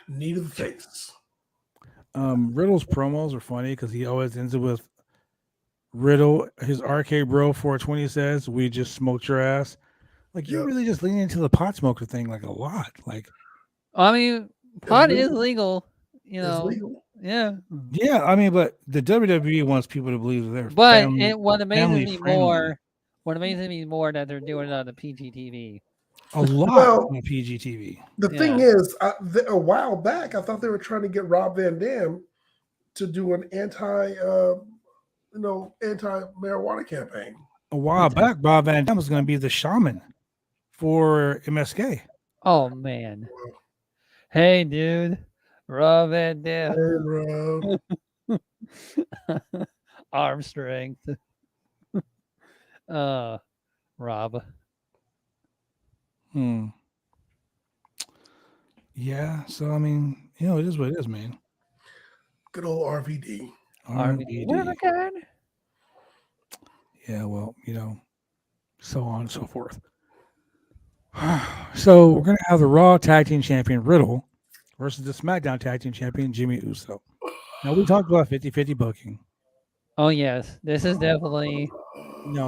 Knee to the face. Riddle's promos are funny because he always ends it with Riddle, his RK Bro 420 says, "We just smoked your ass." Like, you're really just leaning into the pot smoker thing like a lot. Like, I mean, pot is legal, you know. It's legal. Yeah. Yeah, I mean, but the WWE wants people to believe that they're But family, what amazes me friendly. more that they're doing it on the PGTV. A lot on PGTV. The thing is, a while back, I thought they were trying to get Rob Van Dam to do an anti-marijuana campaign. A while back, Rob Van Dam was going to be the shaman for MSK. Oh, man. Hey, dude. Rob Van Dam. Hey, Rob. Arm strength. Rob. Yeah, so I mean, you know, it is what it is, man. Good old RVD. RVD. Yeah, well, you know, so on and so forth. So we're gonna have the Raw Tag Team Champion Riddle versus the SmackDown Tag Team Champion Jimmy Uso. Now we talked about 50-50 booking. Oh yes, this is definitely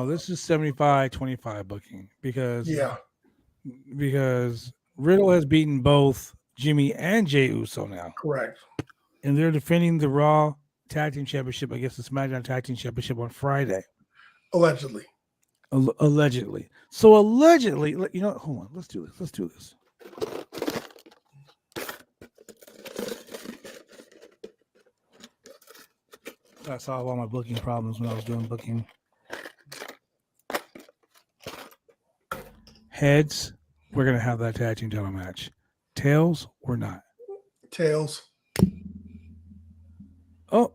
this is 75-25 booking because Riddle has beaten both Jimmy and Jey Uso now. Correct. And they're defending the Raw Tag Team Championship against the SmackDown Tag Team Championship on Friday. Allegedly. Allegedly. So allegedly, you know, hold on. Let's do this. I solved all my booking problems when I was doing booking. Heads, we're going to have that tag team title match. Tails, we're not. Tails. Oh.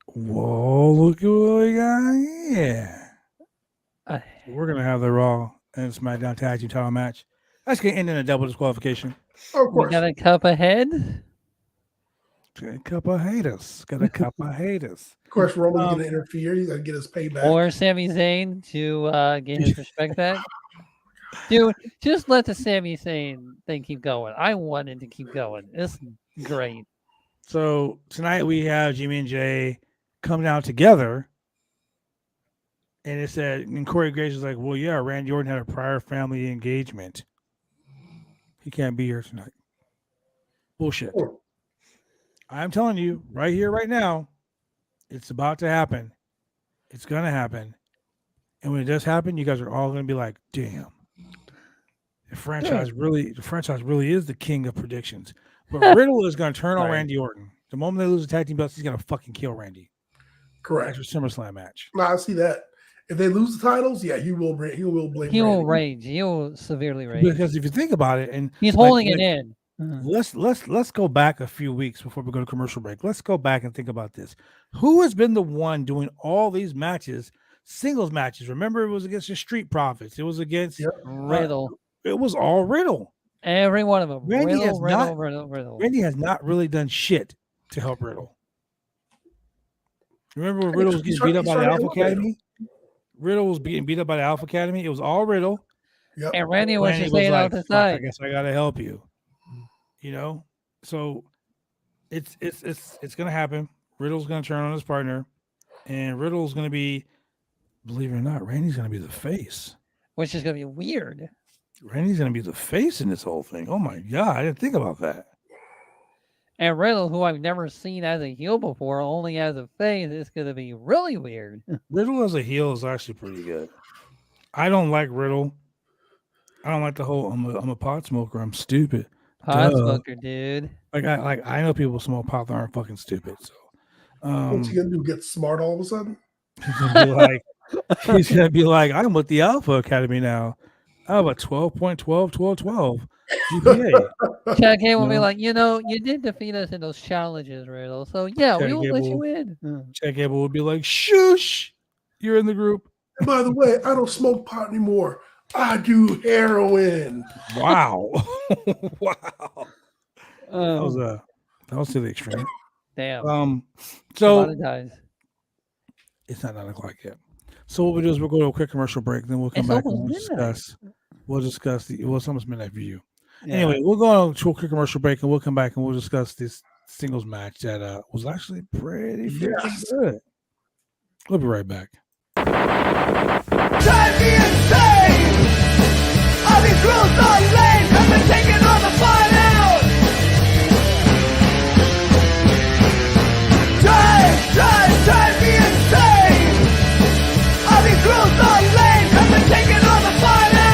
Whoa, look at what we got here. We're going to have the Raw and SmackDown tag team title match. That's going to end in a double disqualification. Oh, of course. We got a cup ahead. Got a couple of haters. Of course, Roman's going to interfere. He's going to get his payback. Or Sami Zayn to get his respect back. Dude, just let the Sami Zayn thing keep going. I wanted to keep going. It's great. So tonight we have Jimmy and Jay come down together. And it said, and Corey Graves was like, well, yeah, Randy Orton had a prior family engagement. He can't be here tonight. Bullshit. Sure. I'm telling you right here, right now, it's about to happen. It's going to happen. And when it does happen, you guys are all going to be like, damn. The franchise really is the king of predictions. But Riddle is going to turn on Randy Orton. The moment they lose the tag team belts, he's going to fucking kill Randy. Correct. That's your SummerSlam match. No, I see that. If they lose the titles, he will blame. He will rage. He will severely rage. Because if you think about it, and he's holding it in. Let's go back a few weeks before we go to commercial break. Let's go back and think about this. Who has been the one doing all these matches, singles matches? Remember, it was against the Street Profits. It was against Riddle. It was all Riddle. Every one of them. Randy Riddle. Randy has not really done shit to help Riddle. Remember when Riddle was getting beat up by the Alpha Academy? Riddle was getting beat up by the Alpha Academy. It was all Riddle. Yep. And Randy was just laying out the side. I guess I gotta help you. You know, so it's gonna happen. Riddle's gonna turn on his partner, and Riddle's gonna be, believe it or not, Randy's gonna be the face. Which is gonna be weird. Randy's gonna be the face in this whole thing. Oh my god, I didn't think about that. And Riddle, who I've never seen as a heel before, only as a face, is going to be really weird. Riddle as a heel is actually pretty good. I don't like Riddle. I don't like the whole I'm a pot smoker. I'm stupid. Pot smoker, dude. Like I know people smoke pot that aren't fucking stupid. So what's he gonna do? Get smart all of a sudden? He's gonna be like, I'm with the Alpha Academy now. I have a 12.12 GPA. Chad Gable will be like, you did defeat us in those challenges, Riddle. So yeah, we will let you in. Chad Gable will be like, shush, you're in the group. And by the way, I don't smoke pot anymore. I do heroin. Wow. Wow. That was to the extreme. Damn. So it's not 9 o'clock yet. So what we do is we'll go to a quick commercial break, then we'll come back and we'll discuss it's almost midnight for you. Yeah. Anyway, we'll go to a quick commercial break and we'll come back and we'll discuss this singles match that was actually pretty good. We'll be right back. Drive me insane! All these rules are lame, have been taking all the fun out! Drive me insane! All these rules are lame, have been taking all the fun out!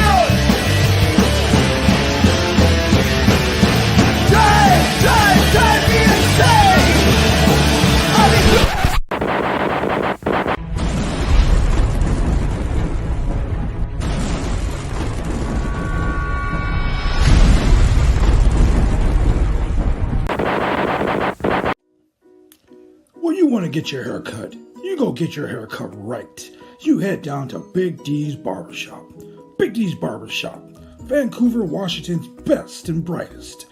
Drive me insane! All these rules... You want to get your hair cut, you go get your hair cut right. You head down to Big D's Barbershop. Big D's Barbershop, Vancouver, Washington's best and brightest.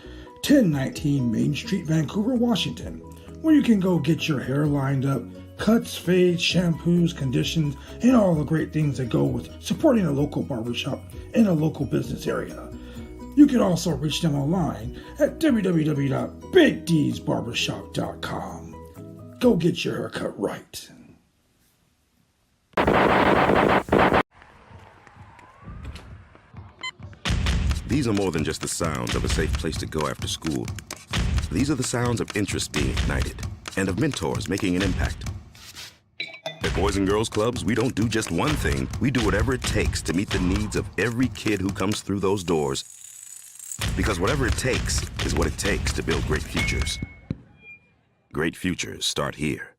1019 Main Street, Vancouver, Washington, where you can go get your hair lined up, cuts, fades, shampoos, conditions, and all the great things that go with supporting a local barbershop in a local business area. You can also reach them online at www.bigdsbarbershop.com. Go get your haircut right. These are more than just the sounds of a safe place to go after school. These are the sounds of interest being ignited and of mentors making an impact. At Boys and Girls Clubs, we don't do just one thing. We do whatever it takes to meet the needs of every kid who comes through those doors. Because whatever it takes is what it takes to build great futures. Great futures start here.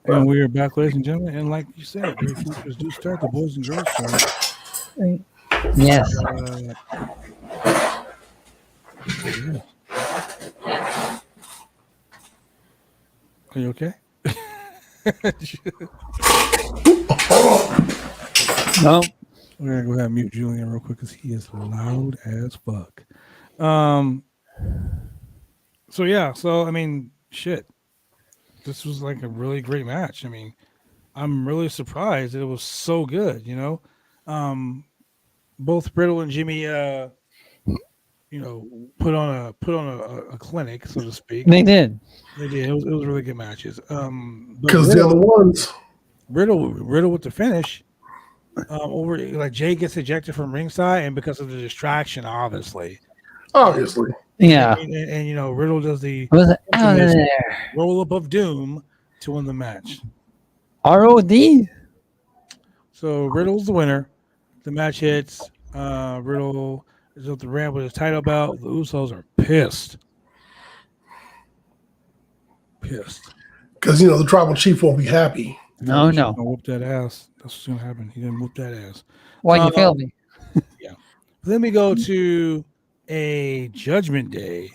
And we are back, ladies and gentlemen. And like you said, great futures do start. The Boys and Girls Club. Yes. Are you okay? No. We're gonna go ahead and mute Julian real quick because he is loud as fuck. So I mean, shit. This was like a really great match. I mean, I'm really surprised that it was so good. Both Riddle and Jimmy, put on a clinic, so to speak. They did. It was really good matches. Because the other ones, Riddle with the finish. Over like Jay gets ejected from ringside, and because of the distraction, obviously. Yeah. And Riddle does the roll up of doom to win the match. ROD. So Riddle's the winner. The match hits. Riddle is up the ramp with his title belt. The Usos are pissed. Because the tribal chief won't be happy. No. He's gonna whoop that ass. That's what's gonna happen. He's gonna whoop that ass. Why you failed me? Yeah. Then we go to a Judgment Day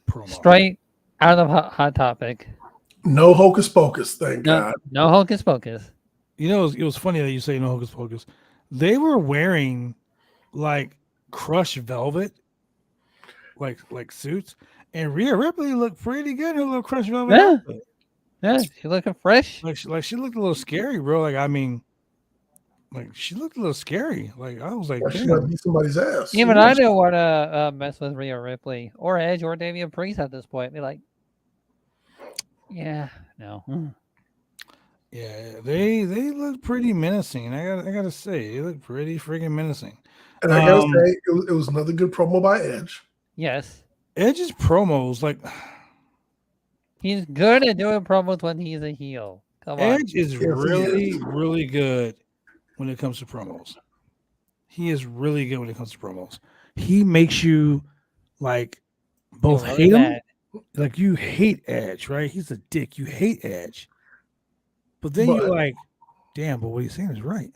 promo. Straight out of Hot Topic. No hocus pocus, thank God. No hocus pocus. It was funny that you say no hocus pocus. They were wearing like crushed velvet, like suits, and Rhea Ripley looked pretty good in her little crushed velvet outfit. Yeah, she looking fresh. Like she looked a little scary, bro. She looked a little scary. Like I was like, she might beat somebody's ass. Even I don't want to mess with Rhea Ripley or Edge or Damian Priest at this point. Be like, yeah, no. Yeah, they look pretty menacing. I gotta say, they look pretty freaking menacing. And I gotta say, it was another good promo by Edge. Yes. Edge's promos, like he's good at doing promos when he's a heel. Come on. Edge is really good when it comes to promos. He is really good when it comes to promos. He makes you like both hate him, like you hate Edge, right? He's a dick. You hate Edge. But then you're like, damn, but what he's saying is right.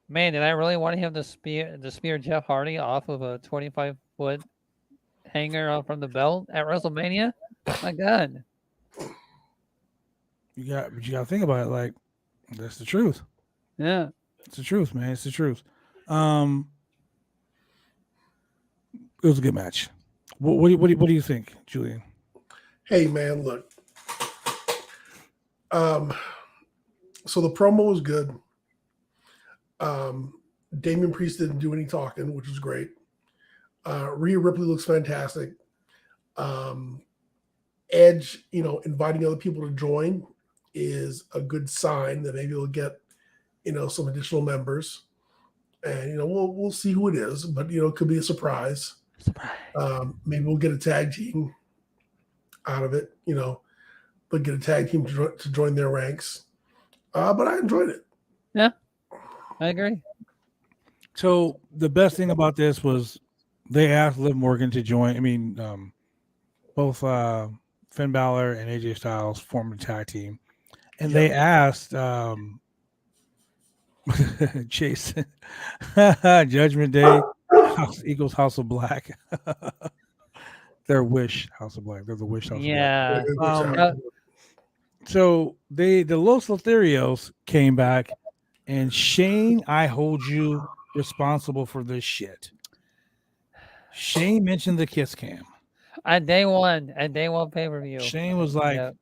Man, did I really want him to spear Jeff Hardy off of a 25-foot hanger from the belt at WrestleMania? My God. You got to think about it. Like, that's the truth. Yeah, it's the truth, man. It's the truth. It was a good match. What do you think, Julian? Hey, man, look. So the promo was good. Damian Priest didn't do any talking, which was great. Rhea Ripley looks fantastic. Edge, inviting other people to join is a good sign that maybe we'll get, some additional members. And, we'll see who it is, but, it could be a surprise. Maybe we'll get a tag team out of it, but get a tag team to join their ranks. But I enjoyed it. Yeah, I agree. So the best thing about this was they asked Liv Morgan to join. I mean, both Finn Balor and AJ Styles formed a tag team, and they asked Jason Judgment Day equals House of Black. Their Wish House of Black. They're the Wish House of Black. So the Los Ethereals came back, and Shane, I hold you responsible for this shit. Shane mentioned the kiss cam. At day one pay-per-view. Shane was like,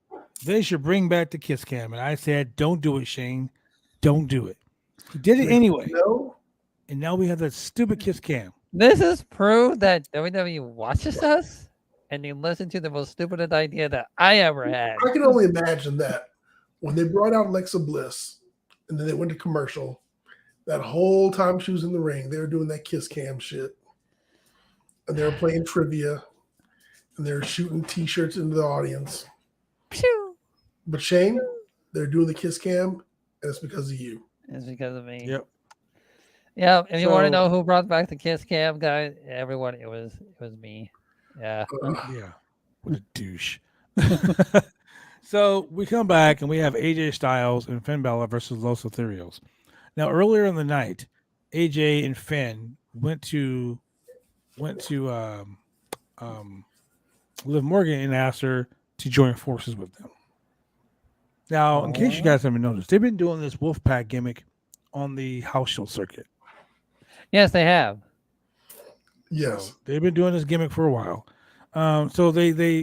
they should bring back the kiss cam. And I said, don't do it, Shane. Don't do it. He did it anyway. No. And now we have that stupid kiss cam. This is proof that WWE watches us and they listen to the most stupidest idea that I ever had. I can only imagine that when they brought out Alexa Bliss and then they went to commercial, that whole time she was in the ring, they were doing that kiss cam shit. And they were playing trivia and they were shooting t-shirts into the audience. Pew. But Shane, they're doing the kiss cam, and it's because of you. It's because of me. Yep. Yeah, if you want to know who brought back the kiss cam, guys, everyone, it was me. Yeah. Yeah. What a douche. So we come back and we have AJ Styles and Finn Balor versus Los Ethereals. Now earlier in the night, AJ and Finn went to Liv Morgan and asked her to join forces with them. Now, in case you guys haven't noticed, they've been doing this Wolfpack gimmick on the house show circuit. Yes, they have. Yes, so they've been doing this gimmick for a while. So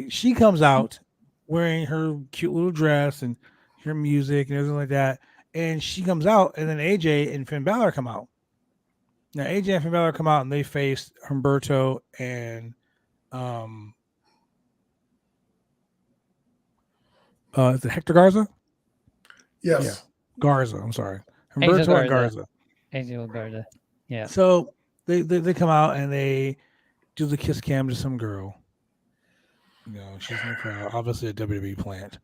she comes out wearing her cute little dress and her music and everything like that, and she comes out, and then AJ and Finn Balor come out. Now AJ and Finn Balor come out, and they face Humberto and is it Hector Garza? Yes. Yeah. Garza. I'm sorry. Humberto and Garza. Angel Garza. Yeah. So they come out and they do the kiss cam to some girl. She's in the crowd. Obviously a WWE plant.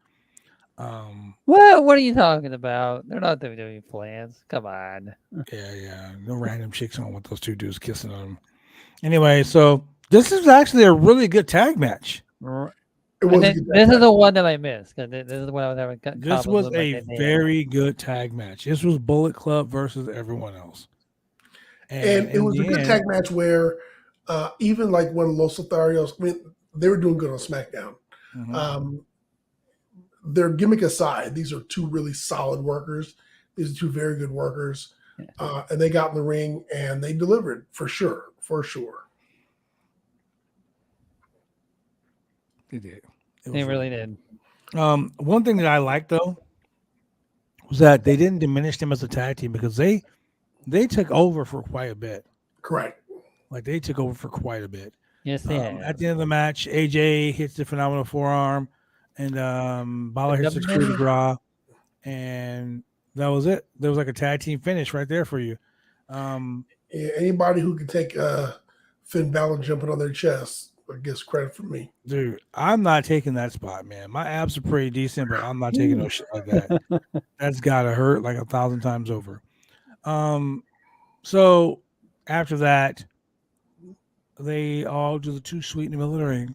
What are you talking about? They're not WWE plans. Come on. Yeah. No random chicks on with those two dudes kissing on them. Anyway, so this is actually a really good tag match. This is the one that I missed. This is what I was having. This was a very good tag match. This was Bullet Club versus everyone else. And it was a good tag match where even like when Los Ethereals, I mean, they were doing good on SmackDown. Mm-hmm. Their gimmick aside, these are two really solid workers. These are two very good workers. And they got in the ring and they delivered for sure. They did. They really did. One thing that I liked though was that they didn't diminish them as a tag team because they took over for quite a bit. Correct. Like they took over for quite a bit. Yes, they have. At the end of the match, AJ hits the phenomenal forearm, and Balor hits the coup de grace. and that was it. There was like a tag team finish right there for you. Anybody who can take Finn Balor jumping on their chest gets credit from me. Dude, I'm not taking that spot, man. My abs are pretty decent, but I'm not taking no shit like that. That's gotta hurt like 1,000 times over. So after that, they all do the too sweet in the middle of the ring.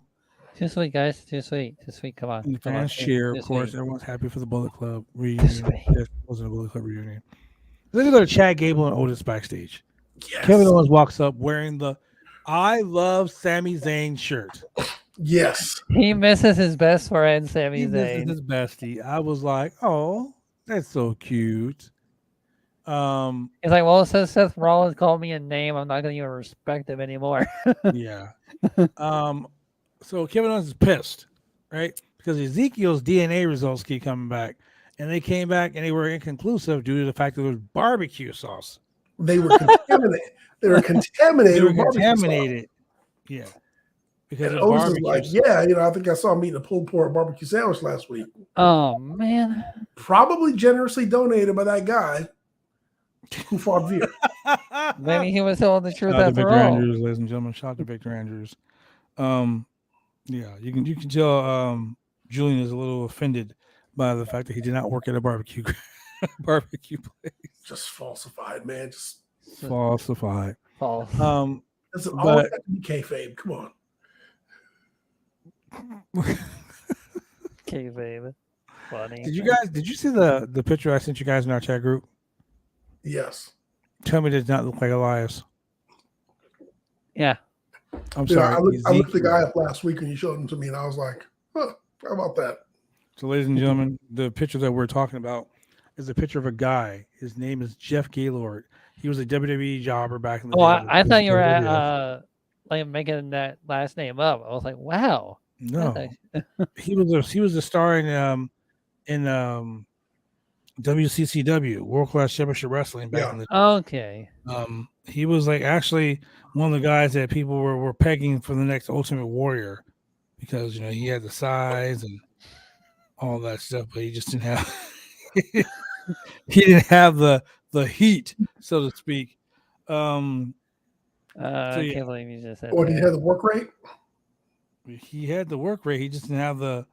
Too sweet, guys. Too sweet. Too sweet. Come on. And the fans cheer, of course. Everyone's happy for the Bullet Club reunion. It wasn't a Bullet Club reunion. Then they go to Chad Gable and Otis backstage. Yes. Kevin Owens walks up wearing the I Love Sami Zayn shirt. Yes. He misses his best friend, Sami Zayn. He misses his bestie. I was like, oh, that's so cute. He's like, well, since Seth Rollins called me a name, I'm not going to even respect him anymore. Yeah. So Kevin Owens is pissed, right? Because Ezekiel's DNA results keep coming back. And they came back and they were inconclusive due to the fact that there was barbecue sauce. They were contaminated. They were contaminated. Yeah. Because and Owens was like, yeah, I think I saw him eating a pulled pork barbecue sandwich last week. Oh, man. Probably generously donated by that guy who fought Veer. Maybe he was telling the truth Shout out to after Victor all. Andrews, ladies and gentlemen. Shout out to Victor Andrews. Yeah, you can tell Julian is a little offended by the fact that he did not work at a barbecue place. Just falsified, man. Just falsified. False. Does it always have to be kayfabe? Come on. Kayfabe. Funny. Did you see the picture I sent you guys in our chat group? Yes. Tell me it does not look like Elias. Yeah. I'm sorry. I looked the guy up last week when you showed him to me, and I was like, huh, how about that? So, ladies and gentlemen, the picture that we're talking about is a picture of a guy. His name is Jeff Gaylord. He was a WWE jobber back in the day. I thought you were like making that last name up. I was like, wow. No. he was a star in WCCW, World Class Championship Wrestling back in the day. Okay. He was like actually one of the guys that people were pegging for the next Ultimate Warrior because he had the size and all that stuff, but he just didn't have he didn't have the heat, so to speak. I can't believe you just said did he have the work rate? He had the work rate. He just didn't have the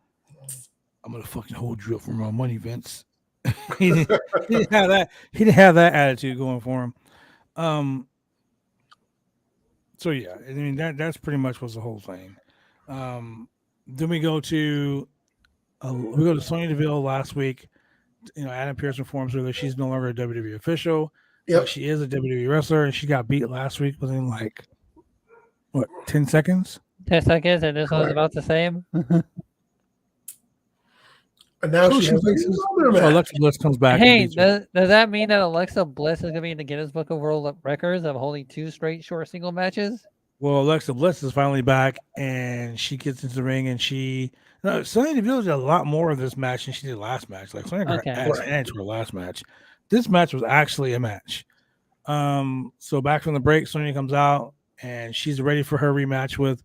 I'm gonna fucking hold you up for my money, Vince. he didn't have that. He didn't have that attitude going for him. So yeah, I mean that's pretty much was the whole thing. Then we go to Sonya Deville last week. Adam Pearce informs her that she's no longer a WWE official. Yep. But she is a WWE wrestler, and she got beat last week within 10 seconds? 10 seconds, and this one's about the same. And now she has another match. Alexa Bliss comes back. Hey, does that mean that Alexa Bliss is going to be in the Guinness Book of World Records of holding 2 straight short single matches? Well, Alexa Bliss is finally back, and she gets into the ring, and Sonya Deville did a lot more of this match than she did last match. Like Sonya got into her last match. This match was actually a match. So back from the break, Sonya comes out, and she's ready for her rematch with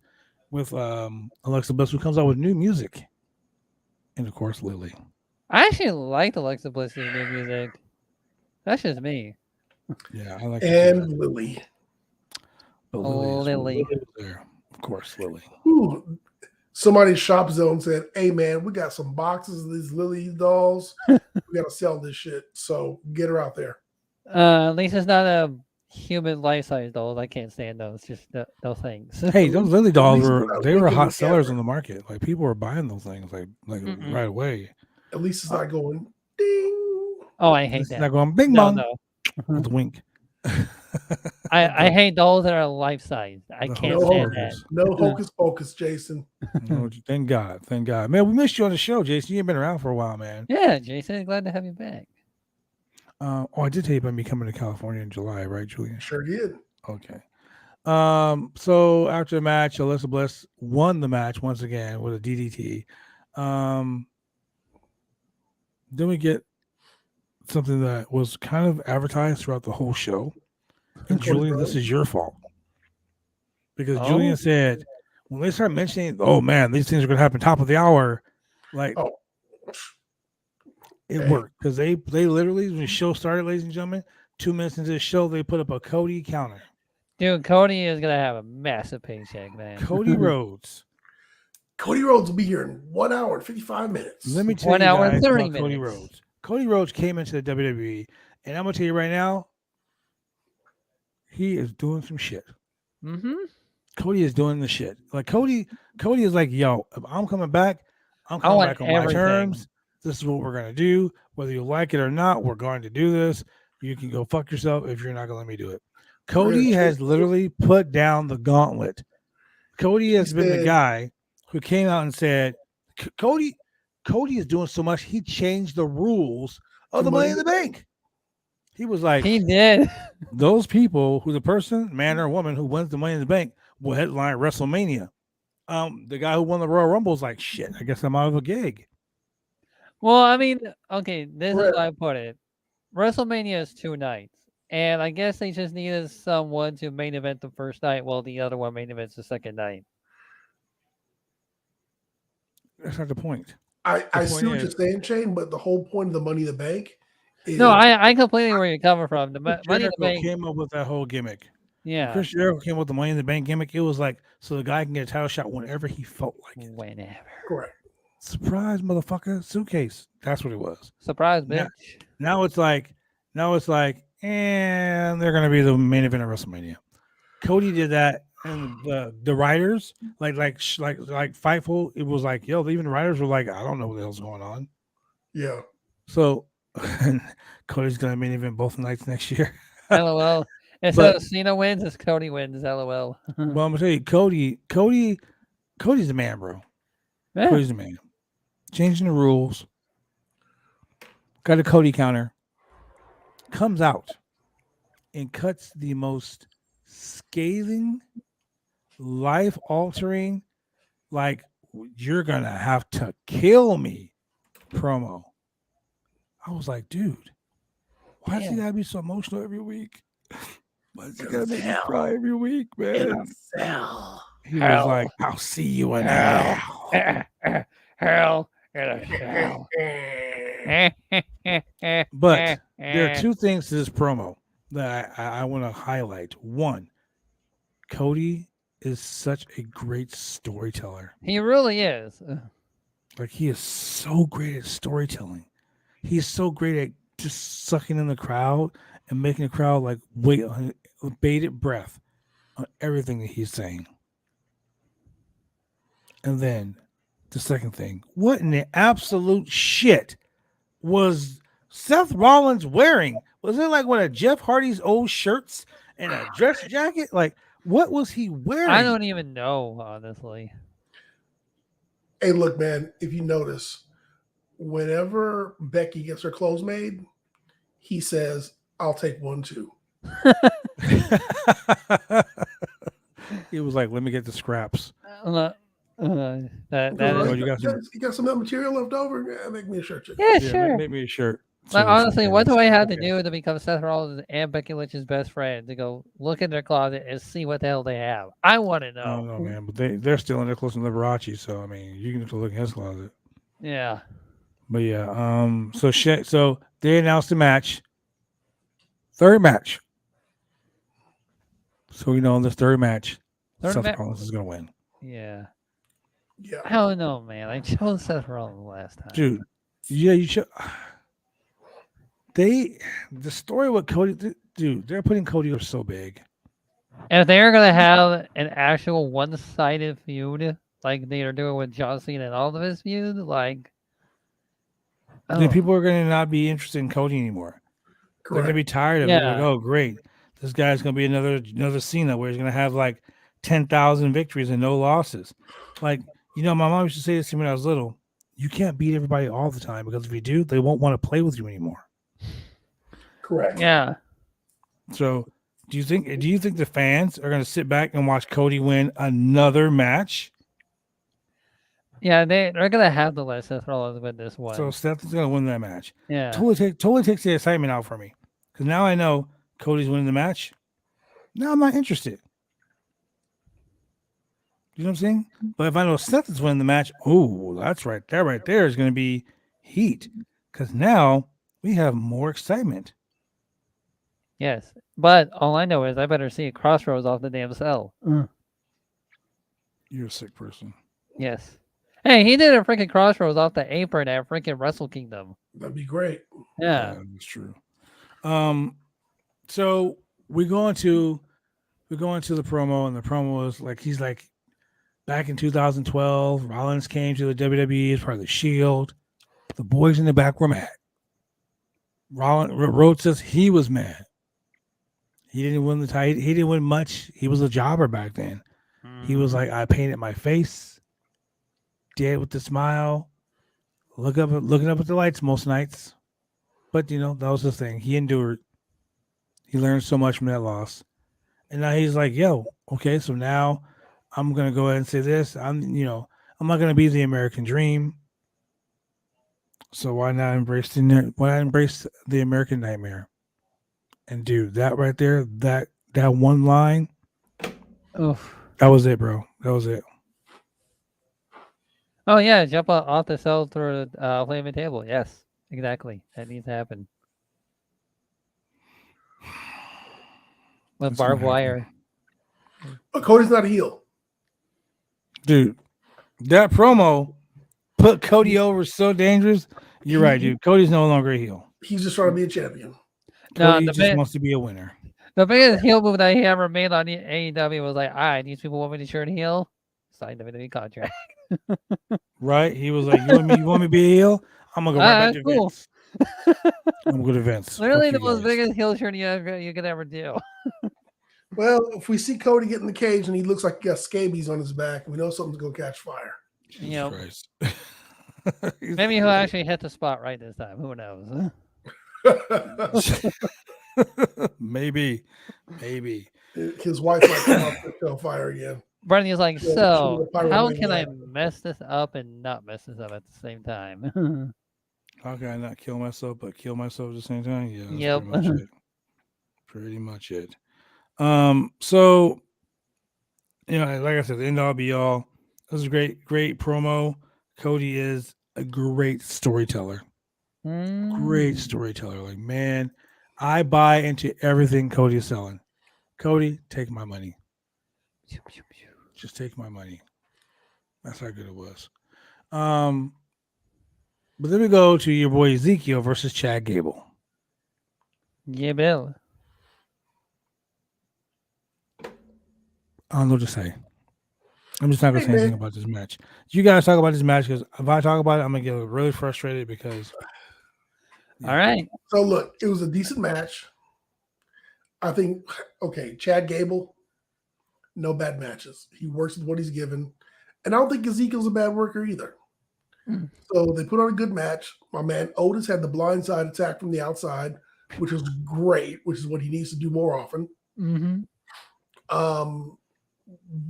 Alexa Bliss, who comes out with new music. And of course, Lily. I actually liked Alexa Bliss's new music. That's just me. Yeah, I like Lily. Lily. There. Of course, Lily. Ooh, somebody's shop zone said, hey man, we got some boxes of these Lily dolls. We gotta sell this shit. So get her out there. At least it's not a human life-size dolls. I can't stand those. Just those things. Hey, those Lily dolls were hot sellers on the market. Like people were buying those things like right away. At least it's not going ding. Oh, I hate that. It's not going bing bong. With a wink. I hate dolls that are life-size. I can't stand that. No hocus pocus, Jason. No, thank God. Man, we missed you on the show, Jason. You've been around for a while, man. Yeah, Jason, glad to have you back. I did tell you about me coming to California in July, right, Julian? Sure did. Okay. So after the match, Alexa Bliss won the match once again with a DDT. Then we get something that was kind of advertised throughout the whole show. And Julian, this is your fault. Because Julian said, when they start mentioning, oh man, these things are going to happen top of the hour, like It worked because they literally, when the show started, ladies and gentlemen, 2 minutes into the show, they put up a Cody counter. Dude, Cody is gonna have a massive paycheck, man. Cody Rhodes. Cody Rhodes will be here in 1 hour and 55 minutes. Let me tell 1 you hour guys and 30 about Cody minutes. Rhodes. Cody Rhodes came into the WWE, and I'm gonna tell you right now, he is doing some shit. Mm-hmm. Cody is doing the shit. Like Cody is like, yo, if I'm coming back, I'm coming back on my terms. This is what we're gonna do. Whether you like it or not, we're going to do this. You can go fuck yourself if you're not gonna let me do it. Cody has literally put down the gauntlet. Cody has been the guy who came out and said, Cody is doing so much, he changed the rules of the Money in the Bank. He was like, he did. Those people who the person, man or woman, who wins the Money in the Bank will headline WrestleMania. The guy who won the Royal Rumble is like, shit, I guess I'm out of a gig. Well, I mean, okay, this is how I put it. WrestleMania is 2 nights. And I guess they just needed someone to main event the first night while the other one main events the second night. That's not the point. I see what you're saying, Shane, but the whole point of the Money in the Bank is... No, I completely where you're coming from. The Money in the Bank came up with that whole gimmick. Yeah. When Chris Jericho came up with the Money in the Bank gimmick. It was like, so the guy can get a title shot whenever he felt like it. Whenever. Correct. Surprise, motherfucker. Suitcase. That's what it was. Surprise, bitch. Now it's like, and they're going to be the main event of WrestleMania. Cody did that, and the writers, like Fightful, it was like, yo, even the writers were like, I don't know what the hell's going on. Yeah. So Cody's going to main event both nights next year. LOL. Instead of Cena wins, it's Cody wins. LOL. Well, I'm going to tell you, Cody's the man, bro. Yeah. Cody's the man. Changing the rules. Got a Cody counter. Comes out and cuts the most scathing, life-altering, like, you're going to have to kill me promo. I was like, dude, why does he got to be so emotional every week? Why does he got to make me cry every week, man? He was like, I'll see you in hell. Hell in a hell. But there are 2 things to this promo that I want to highlight. One, Cody is such a great storyteller. He really is. Like, he is so great at storytelling. He's so great at just sucking in the crowd and making the crowd like wait on bated breath on everything that he's saying. And then the second thing, what in the absolute shit was Seth Rollins wearing? Was it like one of Jeff Hardy's old shirts and a dress jacket? Like, what was he wearing? I don't even know, honestly. Hey, look, man, if you notice, whenever Becky gets her clothes made, he says, I'll take one too. He was like, let me get the scraps. You got some of that material left over? Yeah, make me a shirt. Yeah, sure. Make me a shirt. Like, honestly, what do I have to do to become Seth Rollins and Becky Lynch's best friend to go look in their closet and see what the hell they have? I want to know. I don't know, man, but they're still in their clothes in Liberace, so I mean, you can have to look in his closet. Yeah. But yeah, so they announced the match. 3rd match. So we know in this 3rd match, Seth Rollins is gonna win. Yeah. Yeah. I don't know, man. I chose Seth Rollins last time. Dude, yeah, you should. The story with Cody, dude, they're putting Cody up so big. And if they're gonna have an actual one-sided feud like they are doing with John Cena and all of his feuds, like, then people are gonna not be interested in Cody anymore. Correct. They're gonna be tired of it. Like, oh, great, this guy's gonna be another Cena where he's gonna have like 10,000 victories and no losses. Like, my mom used to say this to me when I was little. You can't beat everybody all the time, because if you do, they won't want to play with you anymore. Correct. Yeah. So, do you think the fans are going to sit back and watch Cody win another match? Yeah, they're going to have to let Seth Rollins win this one. So Seth is going to win that match. Yeah. Totally takes the excitement out for me, because now I know Cody's winning the match. Now I'm not interested. You know what I'm saying? But if I know Seth is winning the match, oh, that's right there is going to be heat. because now we have more excitement. Yes, but all I know is I better see a Crossroads off the damn cell. You're a sick person. Yes. Hey, he did a freaking Crossroads off the apron at freaking Wrestle Kingdom. That'd be great. Yeah. That's true. So we go into the promo, and the promo is like he's like back in 2012. Rollins came to the WWE as part of the Shield. The boys in the back were mad. Rhodes says he was mad. He didn't win the title. He didn't win much. He was a jobber back then. He was like, I painted my face, dead with a smile, looking up at the lights most nights. But that was the thing. He endured. He learned so much from that loss, and now he's like, "Yo, okay, so now I'm gonna go ahead and say this. I'm not gonna be the American dream. So why not embrace the American nightmare?" And dude, that right there, that one line, that was it, bro. That was it. Oh yeah, jump off the cell through the flaming table. Yes, exactly. That needs to happen. With barbed wire. But Cody's not a heel. Dude, that promo put Cody over so dangerous. You're right, dude. Cody's no longer a heel. He's just trying to be a champion. Cody just wants to be a winner. The biggest heel move that he ever made on AEW was like, all right, these people want me to turn heel. Sign the WWE contract. Right? He was like, you want me to be a heel? I'm going to go right back to Vince. I'm going to go to Vince. Literally the most biggest heel turn you could ever do. Well, if we see Cody get in the cage and he looks like he got scabies on his back, we know something's going to catch fire. Jesus Christ. Maybe he'll actually hit the spot right this time. Who knows? Maybe. His wife might come off the show fire again. Bernie's like, so how can I mess this up and not mess this up at the same time? How can I not kill myself but kill myself at the same time? Yeah, that's pretty much it. So like I said, the end all be all. This is a great promo. Cody is a great storyteller. Great storyteller. Like, man, I buy into everything Cody is selling. Cody, take my money. Just take my money. That's how good it was. But then we go to your boy Ezekiel versus Chad Gable. Yeah, Bill. I don't know what to say. I'm just not going to say anything about this match. You guys talk about this match, because if I talk about it, I'm going to get really frustrated because... All right. So, look, it was a decent match. I think, Chad Gable, no bad matches. He works with what he's given. And I don't think Ezekiel's a bad worker either. So they put on a good match. My man Otis had the blindside attack from the outside, which was great, which is what he needs to do more often.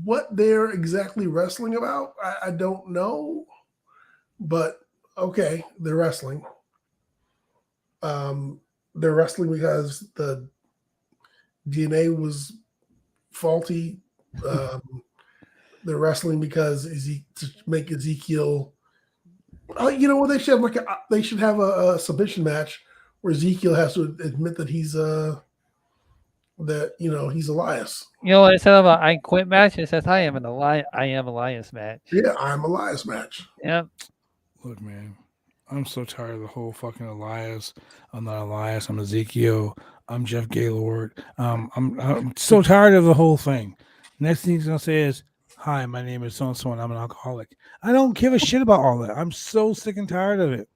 What they're exactly wrestling about, I don't know. But, okay, they're wrestling. They're wrestling because the DNA was faulty. They're wrestling because to make Ezekiel... you know what? They should have a submission match where Ezekiel has to admit that he's he's Elias. Instead of I quit match, it says I am Elias match. Yeah, I'm Elias match. Yep. Look, man, I'm so tired of the whole fucking Elias. I'm not Elias. I'm Ezekiel. I'm Jeff Gaylord. I'm so tired of the whole thing. Next thing he's gonna say is, "Hi, my name is so and so, and I'm an alcoholic." I don't give a shit about all that. I'm so sick and tired of it.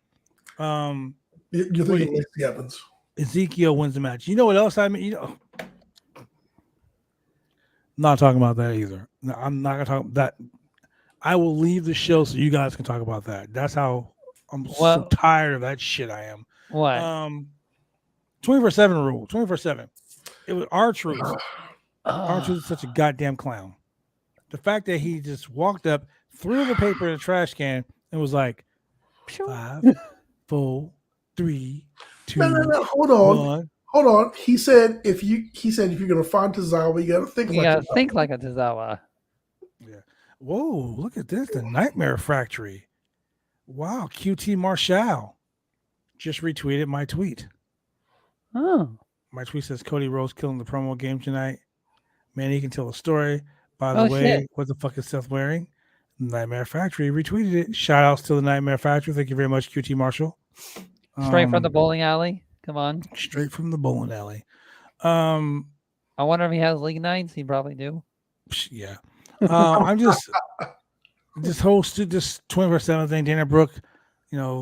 You're thinking Lacy Evans. Ezekiel wins the match. You know what else I mean? I'm not talking about that either. No, I'm not gonna talk that. I will leave the show so you guys can talk about that. That's how I'm so tired of that shit. I am. What? 24/7 rule. 24/7. It was R-Truth. R-Truth is such a goddamn clown. The fact that he just walked up, threw the paper in the trash can, and was like, 5, 4, 3, 2. No. Hold on. He said if you're gonna find Tozawa, you gotta think like a Tozawa. Yeah. Whoa! Look at this. The Nightmare Factory. Wow. QT Marshall. just retweeted my tweet. Oh. My tweet says Cody Rhodes killing the promo game tonight. Man, he can tell a story. By the way, shit. what the fuck is Seth wearing? Nightmare Factory retweeted it. Shout outs to the Nightmare Factory. Thank you very much, QT Marshall. Straight from the bowling alley. Come on. Straight from the bowling alley. I wonder if he has league nights. He probably do. Yeah. I'm just this 24/7 thing. Dana Brooke,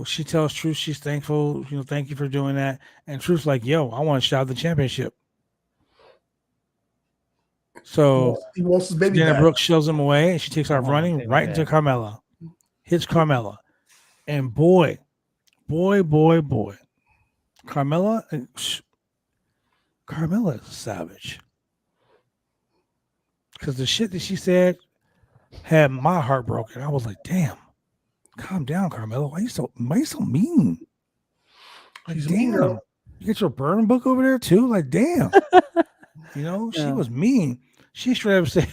she tells Truth she's thankful. Thank you for doing that. And Truth's like, yo, I want to shout the championship. So he wants his baby Dana back. Brooke shows him away, and she takes off running right into Carmella. Hits Carmella. And boy, Carmella is a savage. Because the shit that she said had my heart broken. I was like, damn, calm down, Carmella. Why you so mean? Like, She's damn. mean, girl. You get your burn book over there too? Like, damn. She was mean. She straight up said,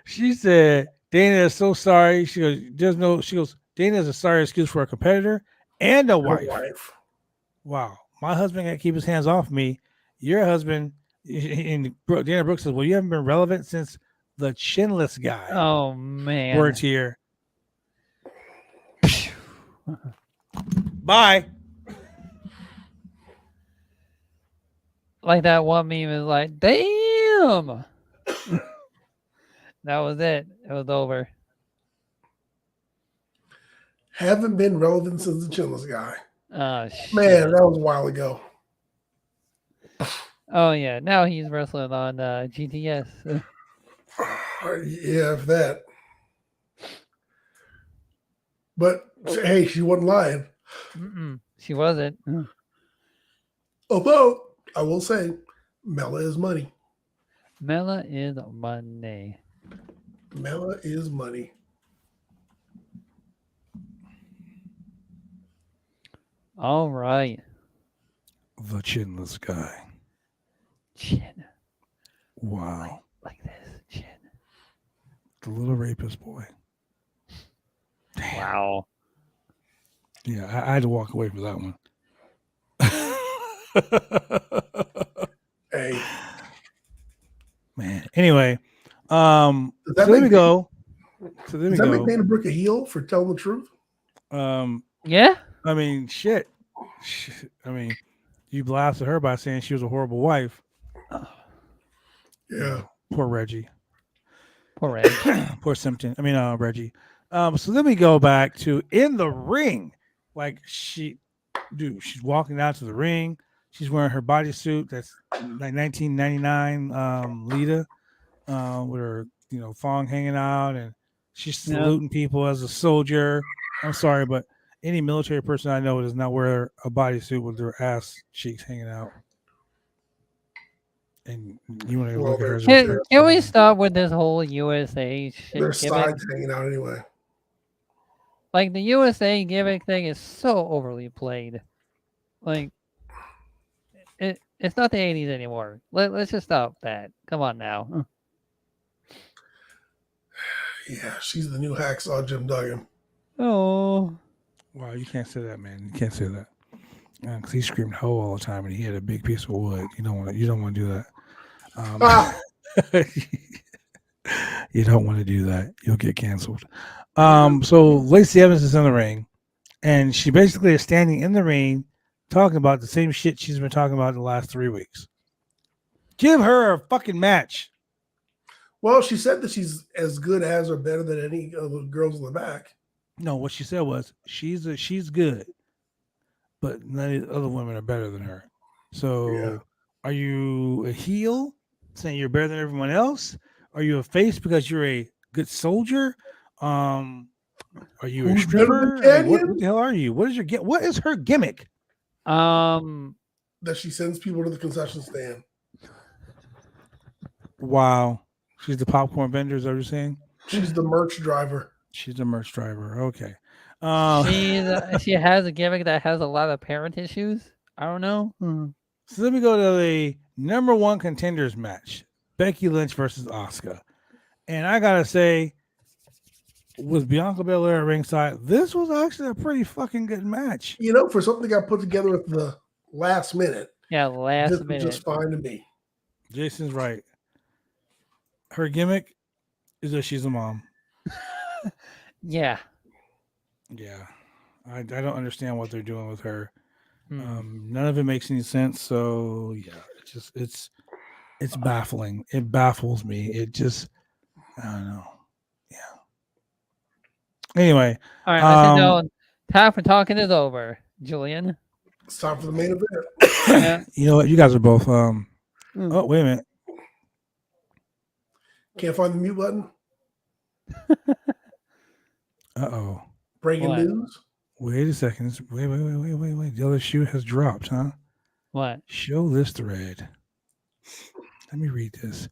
she said, Dana is so sorry. She goes, Dana is a sorry excuse for a competitor and a wife. Wow. My husband can't keep his hands off me. Your husband, and Dana Brooks says, well, you haven't been relevant since the chinless guy. Oh, man. Words here. Bye. Like that one meme is like, damn. That was it. It was over. Haven't been relevant since the chinless guy. Shit. Man, that was a while ago. Oh, yeah. Now he's wrestling on GTS. Yeah, if that. But, hey, she wasn't lying. She wasn't. Although, I will say, Mela is money. Mela is money. Mela is money. All right. The chinless guy. Chin. Wow. Like this. Chin. The little rapist boy. Damn. Wow. Yeah, I had to walk away from that one. Hey. Man. Anyway, so there we go. Does that make Dana Brooke a heel for telling the truth? Yeah. I mean, shit. I mean, you blasted her by saying she was a horrible wife. Yeah. Poor Reggie. Poor Reggie. Poor Simpson. I mean, Reggie. So then we go back to in the ring. Like she's walking out to the ring. She's wearing her bodysuit that's like 1999 Lita with her, thong hanging out, and she's saluting people as a soldier. I'm sorry, but any military person I know does not wear a bodysuit with their ass cheeks hanging out. And you want to look at her? Can we stop with this whole USA shit? Their sides hanging out anyway. Like the USA gimmick thing is so overly played. Like it's not the 80s anymore. Let's just stop that. Come on now. Yeah, she's the new hacksaw Jim Duggan. Oh. Wow, you can't say that, man. You can't say that. Because he screamed "ho" all the time, and he had a big piece of wood. You don't want to do that. You don't want to do that. You'll get canceled. So Lacy Evans is in the ring, and she basically is standing in the ring talking about the same shit she's been talking about the last 3 weeks. Give her a fucking match. Well, she said that she's as good as or better than any of the girls in the back. No, what she said was she's good, but none of the other women are better than her. So Are you a heel saying you're better than everyone else? Are you a face because you're a good soldier? Are you a stripper? What the hell are you? What is her gimmick? That she sends people to the concession stand. Wow. She's the popcorn vendor, is that what you're saying? She's the merch driver. She's a merch driver. Okay. She has a gimmick that has a lot of parent issues. I don't know. So let me go to the number one contenders match. Becky Lynch versus Asuka. And I gotta say, with Bianca Belair at ringside, this was actually a pretty fucking good match. You know, for something that got put together at the last minute. Yeah, last this minute. was just fine to me. Jason's right. Her gimmick is that she's a mom. Yeah. Yeah. I don't understand what they're doing with her. None of it makes any sense. So yeah, it's baffling. It baffles me. It just, I don't know. Yeah. Anyway. All right. Listen, no, time for talking is over, Julian. It's time for the main event. Yeah. You know what? You guys are both. Oh, wait a minute. Can't find the mute button. Uh-oh. Breaking news. Wait a second. Wait. The other shoe has dropped, huh? What? Show this thread. Let me read this.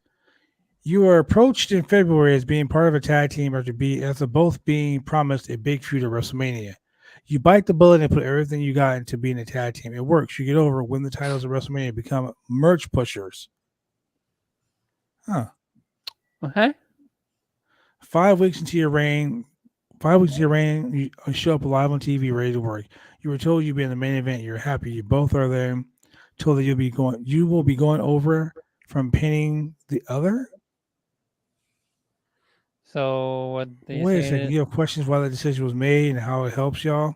You are approached in February as being part of a tag team after both being promised a big feud at WrestleMania. You bite the bullet and put everything you got into being a tag team. It works. You get over, win the titles at WrestleMania, become merch pushers. Huh. Okay. 5 weeks into your reign, you show up live on TV, ready to work. You were told you'd be in the main event. You're happy. You both are there. Told that you will be going over from pinning the other. So what? Wait a second. You have questions why the decision was made and how it helps y'all.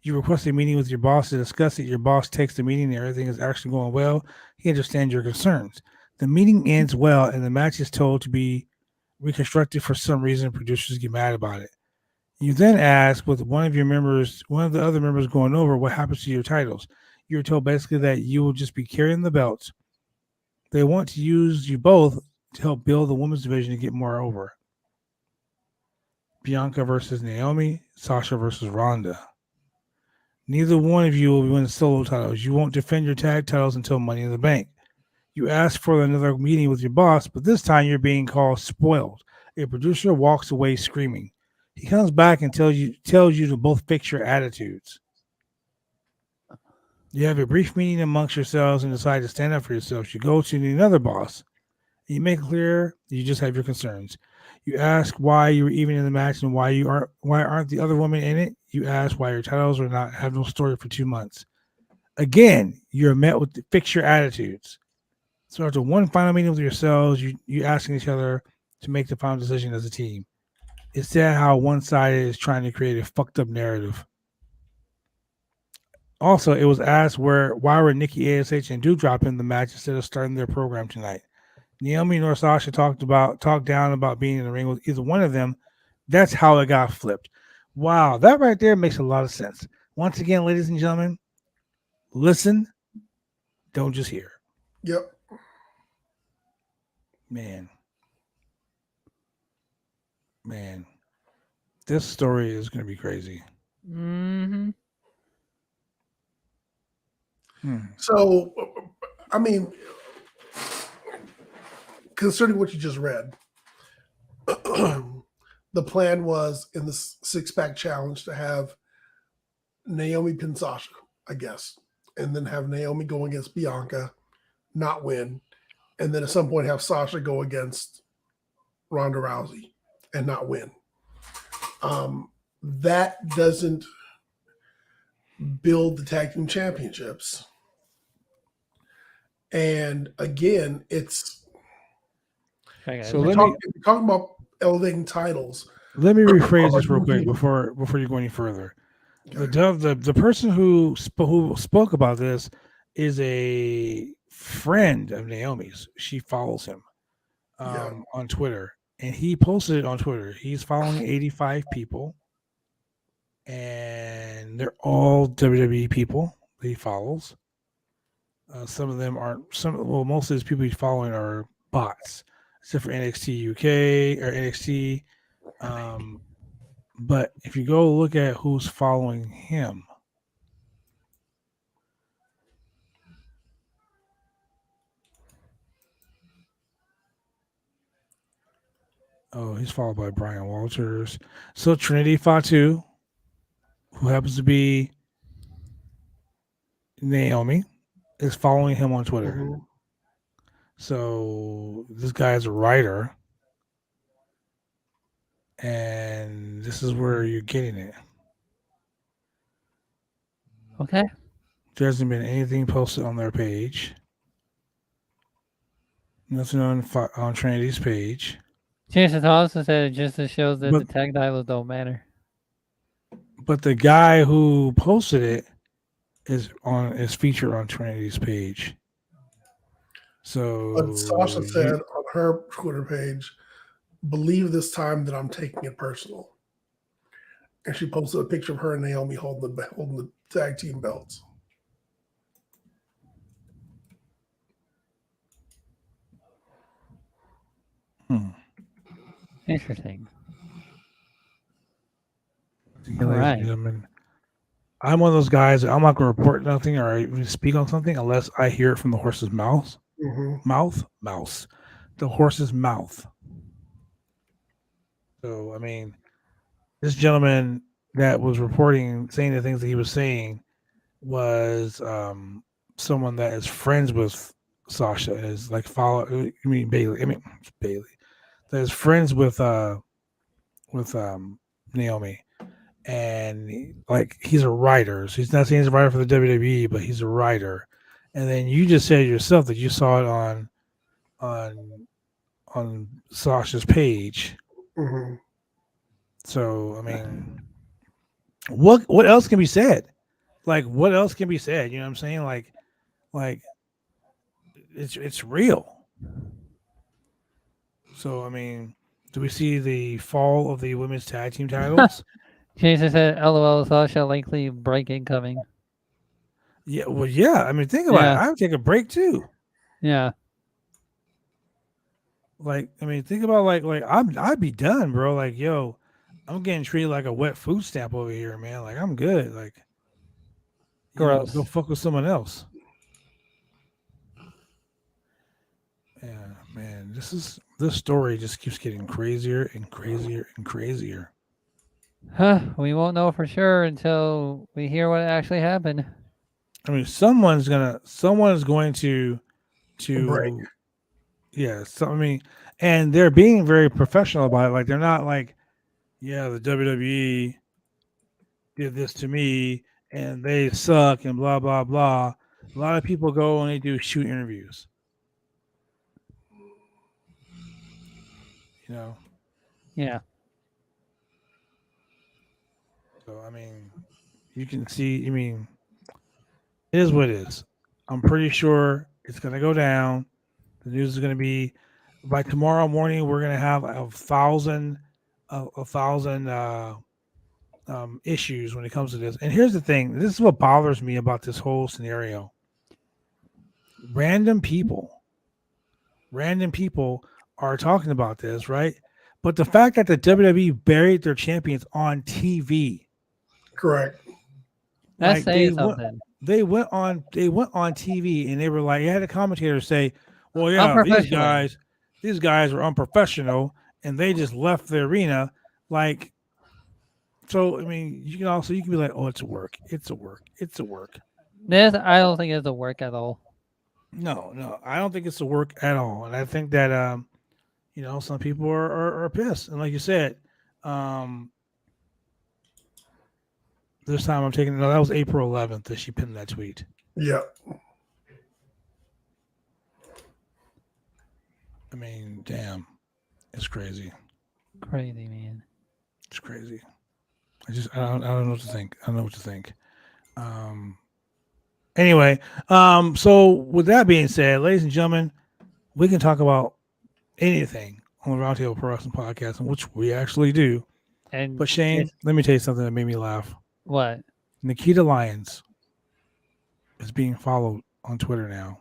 You request a meeting with your boss to discuss it. Your boss takes the meeting and everything is actually going well. He understands your concerns. The meeting ends well and the match is told to be reconstructed for some reason. Producers get mad about it. You then ask with one of the other members going over what happens to your titles. You're told basically that you will just be carrying the belts. They want to use you both to help build the women's division to get more over. Bianca versus Naomi, Sasha versus Ronda. Neither one of you will win the solo titles. You won't defend your tag titles until Money in the Bank. You ask for another meeting with your boss, but this time you're being called spoiled. A producer walks away screaming. He comes back and tells you to both fix your attitudes. You have a brief meeting amongst yourselves and decide to stand up for yourselves. You go to another boss. You make it clear you just have your concerns. You ask why you were even in the match and why aren't the other women in it. You ask why your titles have no story for 2 months. Again, you're met with fix your attitudes. So after one final meeting with yourselves, you asking each other to make the final decision as a team. It's sad how one side is trying to create a fucked up narrative. Also, it was asked why were Nikki ASH and Doudrop in the match instead of starting their program tonight. Naomi nor Sasha talked down about being in the ring with either one of them. That's how it got flipped. Wow, that right there makes a lot of sense. Once again, ladies and gentlemen, listen, don't just hear. Yep. Man, this story is going to be crazy. Mm-hmm. So, I mean, considering what you just read, the plan was in the six-pack challenge to have Naomi pin Sasha, I guess, and then have Naomi go against Bianca, not win, and then at some point have Sasha go against Ronda Rousey and not win. That doesn't build the tag team championships. And again, it's so we're talking about elevating titles. Let me rephrase this real quick before you go any further. Okay. The person who spoke about this is a friend of Naomi's. She follows him on Twitter, and he posted it on Twitter. He's following 85 people, and they're all WWE people that he follows. Some of them aren't. Most of his people he's following are bots, except for NXT UK or NXT. But if you go look at who's following him, he's followed by Brian Walters. So Trinity Fatu, who happens to be Naomi, is following him on Twitter. Mm-hmm. So this guy is a writer. and this is where you're getting it. Okay. There hasn't been anything posted on their page. Nothing on Trinity's page. Jason also said it just shows that the tag titles don't matter. But the guy who posted it is featured on Trinity's page. So but Sasha said on her Twitter page, "Believe this time that I'm taking it personal." And she posted a picture of her and Naomi holding the tag team belts. Interesting. Right. I'm one of those guys. I'm not going to report nothing or even speak on something unless I hear it from the horse's mouth. Mouse. The horse's mouth. So, I mean, this gentleman that was reporting, saying the things that he was saying was someone that is friends with Sasha and is like Bailey. It's Bailey. That is friends with Naomi. And like he's a writer. So he's not saying he's a writer for the WWE, but he's a writer. And then you just said yourself that you saw it on Sasha's page. Mm-hmm. So I mean, what else can be said? Like what else can be said? You know what I'm saying? Like it's real. So I mean, do we see the fall of the women's tag team titles? Jason said, "LOL, Sasha likely break incoming." Yeah, well, yeah. I mean, think about it. I would take a break too. Yeah. Like, I mean, think about I'd be done, bro. Like, yo, I'm getting treated like a wet food stamp over here, man. Like, I'm good. Like, gross. Go fuck with someone else. Yeah, man. This story just keeps getting crazier and crazier and crazier. We won't know for sure until we hear what actually happened. I mean, someone is going to break. Yeah, so I mean, and they're being very professional about it. Like they're not like, yeah, the WWE did this to me and they suck and blah blah blah. A lot of people go and they do shoot interviews. You know? Yeah. So I mean, you can see. I mean, it is what it is. I'm pretty sure it's gonna go down. The news is gonna be by tomorrow morning. We're gonna have 1,000 issues when it comes to this. And here's the thing: this is what bothers me about this whole scenario. Random people are talking about this, right? But the fact that the WWE buried their champions on TV. Correct. That's saying something. They went on TV and they were like, you had a commentator say, well, yeah, these guys were unprofessional and they just left the arena. Like, so I mean, you can be like, oh, it's a work. This I don't think it's a work at all. No, I don't think it's a work at all. And I think that some people are pissed. And like you said, this time I'm taking that was April 11th that she pinned that tweet. Yeah. I mean, damn. It's crazy. Crazy, man. It's crazy. I don't know what to think. I don't know what to think. Anyway, so with that being said, ladies and gentlemen, we can talk about anything on the Roundtable Pro Wrestling Podcast, which we actually do. But Shane, let me tell you something that made me laugh. What? Nikita Lyons is being followed on Twitter now.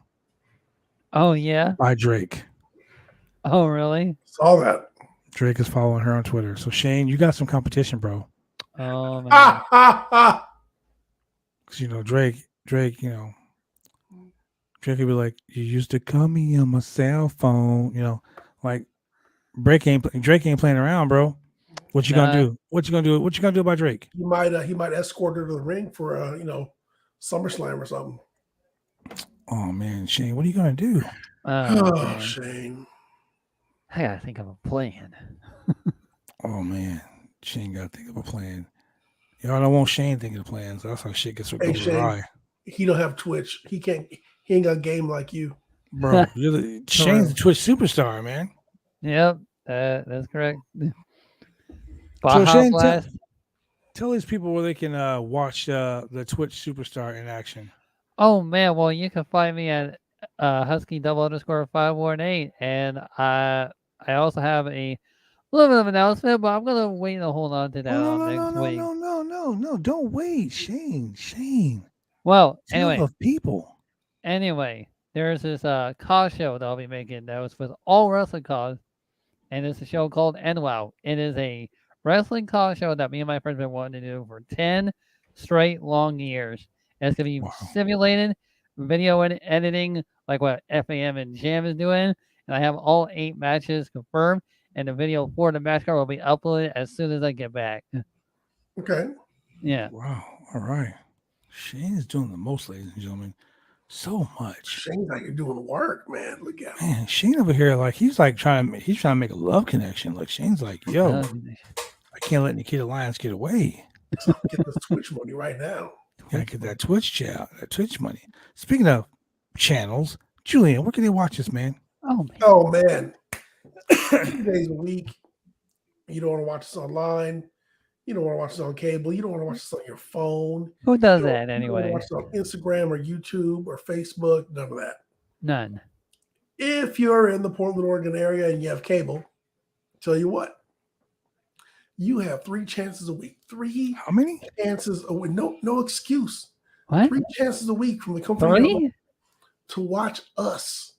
Oh, yeah? By Drake. Oh, really? Saw that. Drake is following her on Twitter. So, Shane, you got some competition, bro. Oh, man. Because, Drake, Drake would be like, you used to call me on my cell phone. Like, Drake ain't playing around, bro. What you gonna do? What you gonna do about Drake? He might escort her to the ring for SummerSlam or something. Oh man, Shane, what are you gonna do? Oh, Shane. I gotta think of a plan. Oh man, Shane got to think of a plan. Y'all don't want Shane thinking of plans. That's how shit gets awry. He don't have Twitch. He ain't got a game like you, bro. Shane's a Twitch superstar, man. Yep, that's correct. So Shane, tell these people where they can watch the Twitch superstar in action. Oh man, well you can find me at Husky_518, and I also have a little bit of an announcement, but I'm gonna wait and hold on to that next week. No, don't wait, Shane. Well, anyway, of people. Anyway, there's this cause show that I'll be making that was with all wrestling cause, and it's a show called NWOW. It is a wrestling cause show that me and my friends have been wanting to do for 10 straight long years. And it's gonna be simulated video and editing, like what FAM and Jam is doing, and I have all 8 matches confirmed. And the video for the match card will be uploaded as soon as I get back. Okay. Yeah. Wow. All right. Shane is doing the most, ladies and gentlemen. So much. Shane's like you're doing work, man. Look at him. Man, Shane over here, like he's trying to make a love connection. Like Shane's like, yo, I can't let Nikita Lyons get away. Get this Twitch money right now. Gotta get that Twitch money. Speaking of channels, Julian, where can they watch this, man? Oh man. 2 days a week. You don't want to watch this online. You don't want to watch this on cable. You don't want to watch this on your phone. Who does that anyway? You don't want to watch this on Instagram or YouTube or Facebook. None of that. None. If you're in the Portland, Oregon area and you have cable, tell you what, you have 3 chances a week. 3 How many chances a week? No excuse. What? 3 chances a week from the company to watch us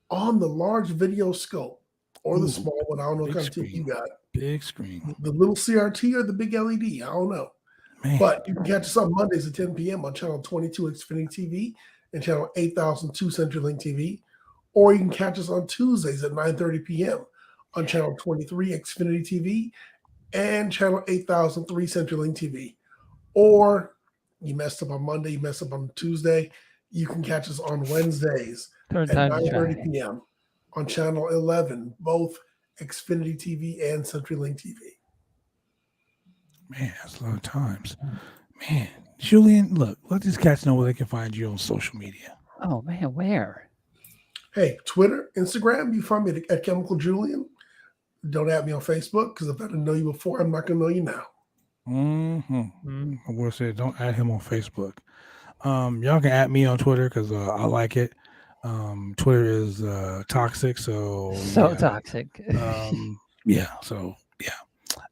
on the large video scope or the small one. I don't know what kind of TV you got. Big screen. The little CRT or the big LED. I don't know. Man. But you can catch us on Mondays at 10 p.m. on channel 22 Xfinity TV and channel 8002 CenturyLink TV. Or you can catch us on Tuesdays at 9:30 p.m. on channel 23 Xfinity TV and channel 8003 CenturyLink TV. Or you messed up on Monday, you messed up on Tuesday, you can catch us on Wednesdays at 9:30 p.m. on channel 11, both Xfinity TV and CenturyLink TV. Man, that's a lot of times. Man, Julian, look, let these cats know where they can find you on social media. Oh man, where? Hey, Twitter, Instagram, you find me at Chemical Julian. Don't add me on Facebook, because if I didn't know you before, I'm not going to know you now. I will say, don't add him on Facebook. Y'all can add me on Twitter because I like it. Twitter is toxic, so toxic. So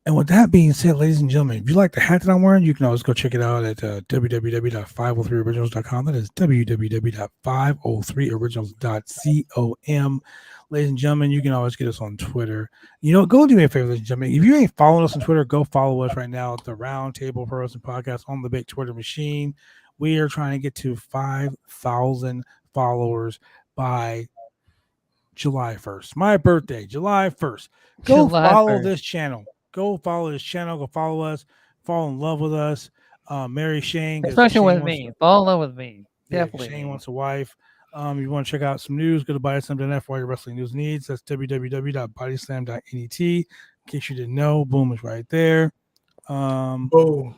And with that being said, ladies and gentlemen, if you like the hat that I'm wearing, you can always go check it out at www.503originals.com. That is www.503originals.com. Ladies and gentlemen, you can always get us on Twitter. You know, go do me a favor, ladies and gentlemen. If you ain't following us on Twitter, go follow us right now at the Roundtable Pro Wrestling Podcast on the big Twitter machine. We are trying to get to 5,000 followers by July 1st. My birthday, July 1st. Go follow this channel. Go follow this channel. Go follow us. Fall in love with us. Marry Shane. Especially with me. Fall in love with me. Definitely. Shane wants a wife. If you want to check out some news, go to bodyslam.net for all your wrestling news needs. That's www.bodyslam.net. In case you didn't know, boom is right there. Boom.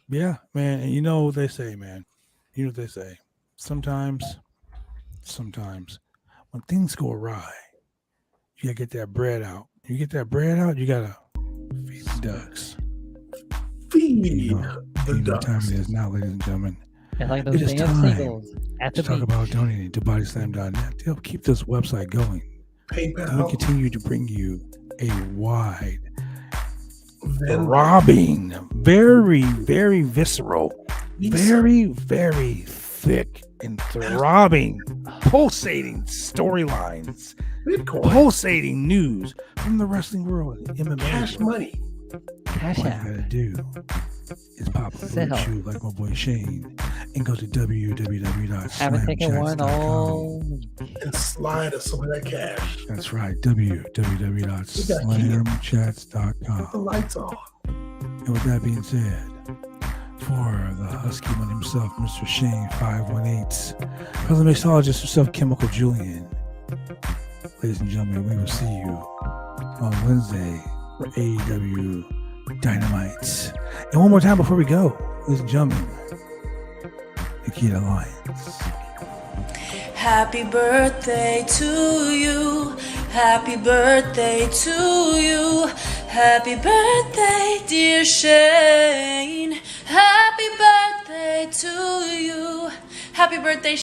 Yeah, man. And you know what they say, man. You know what they say. Sometimes when things go awry, you gotta get that bread out. You get that bread out, you gotta feed the ducks. Feed the ducks. Time it is now, ladies and gentlemen. Like those it is time at to talk about donating to bodyslam.net to help keep this website going. PayPal. And we continue to bring you a wide, throbbing, very, very visceral, very, very thick and throbbing, pulsating storylines, pulsating news from the wrestling world and MMA. Cash money. Cash All you out. gotta do is pop a little shoe like my boy Shane and go to www.slamchats.com and slide us some of that cash. That's right, www.slamchats.com. The lights on. And with that being said, for the husky man himself, Mr. Shane 518, for the mixologist himself, Chemical Julian, ladies and gentlemen, we will see you on Wednesday, for AEW Dynamite. And one more time before we go, ladies and gentlemen, Nikita Lyons. Happy birthday to you. Happy birthday to you. Happy birthday, dear Shane. Happy birthday to you. Happy birthday.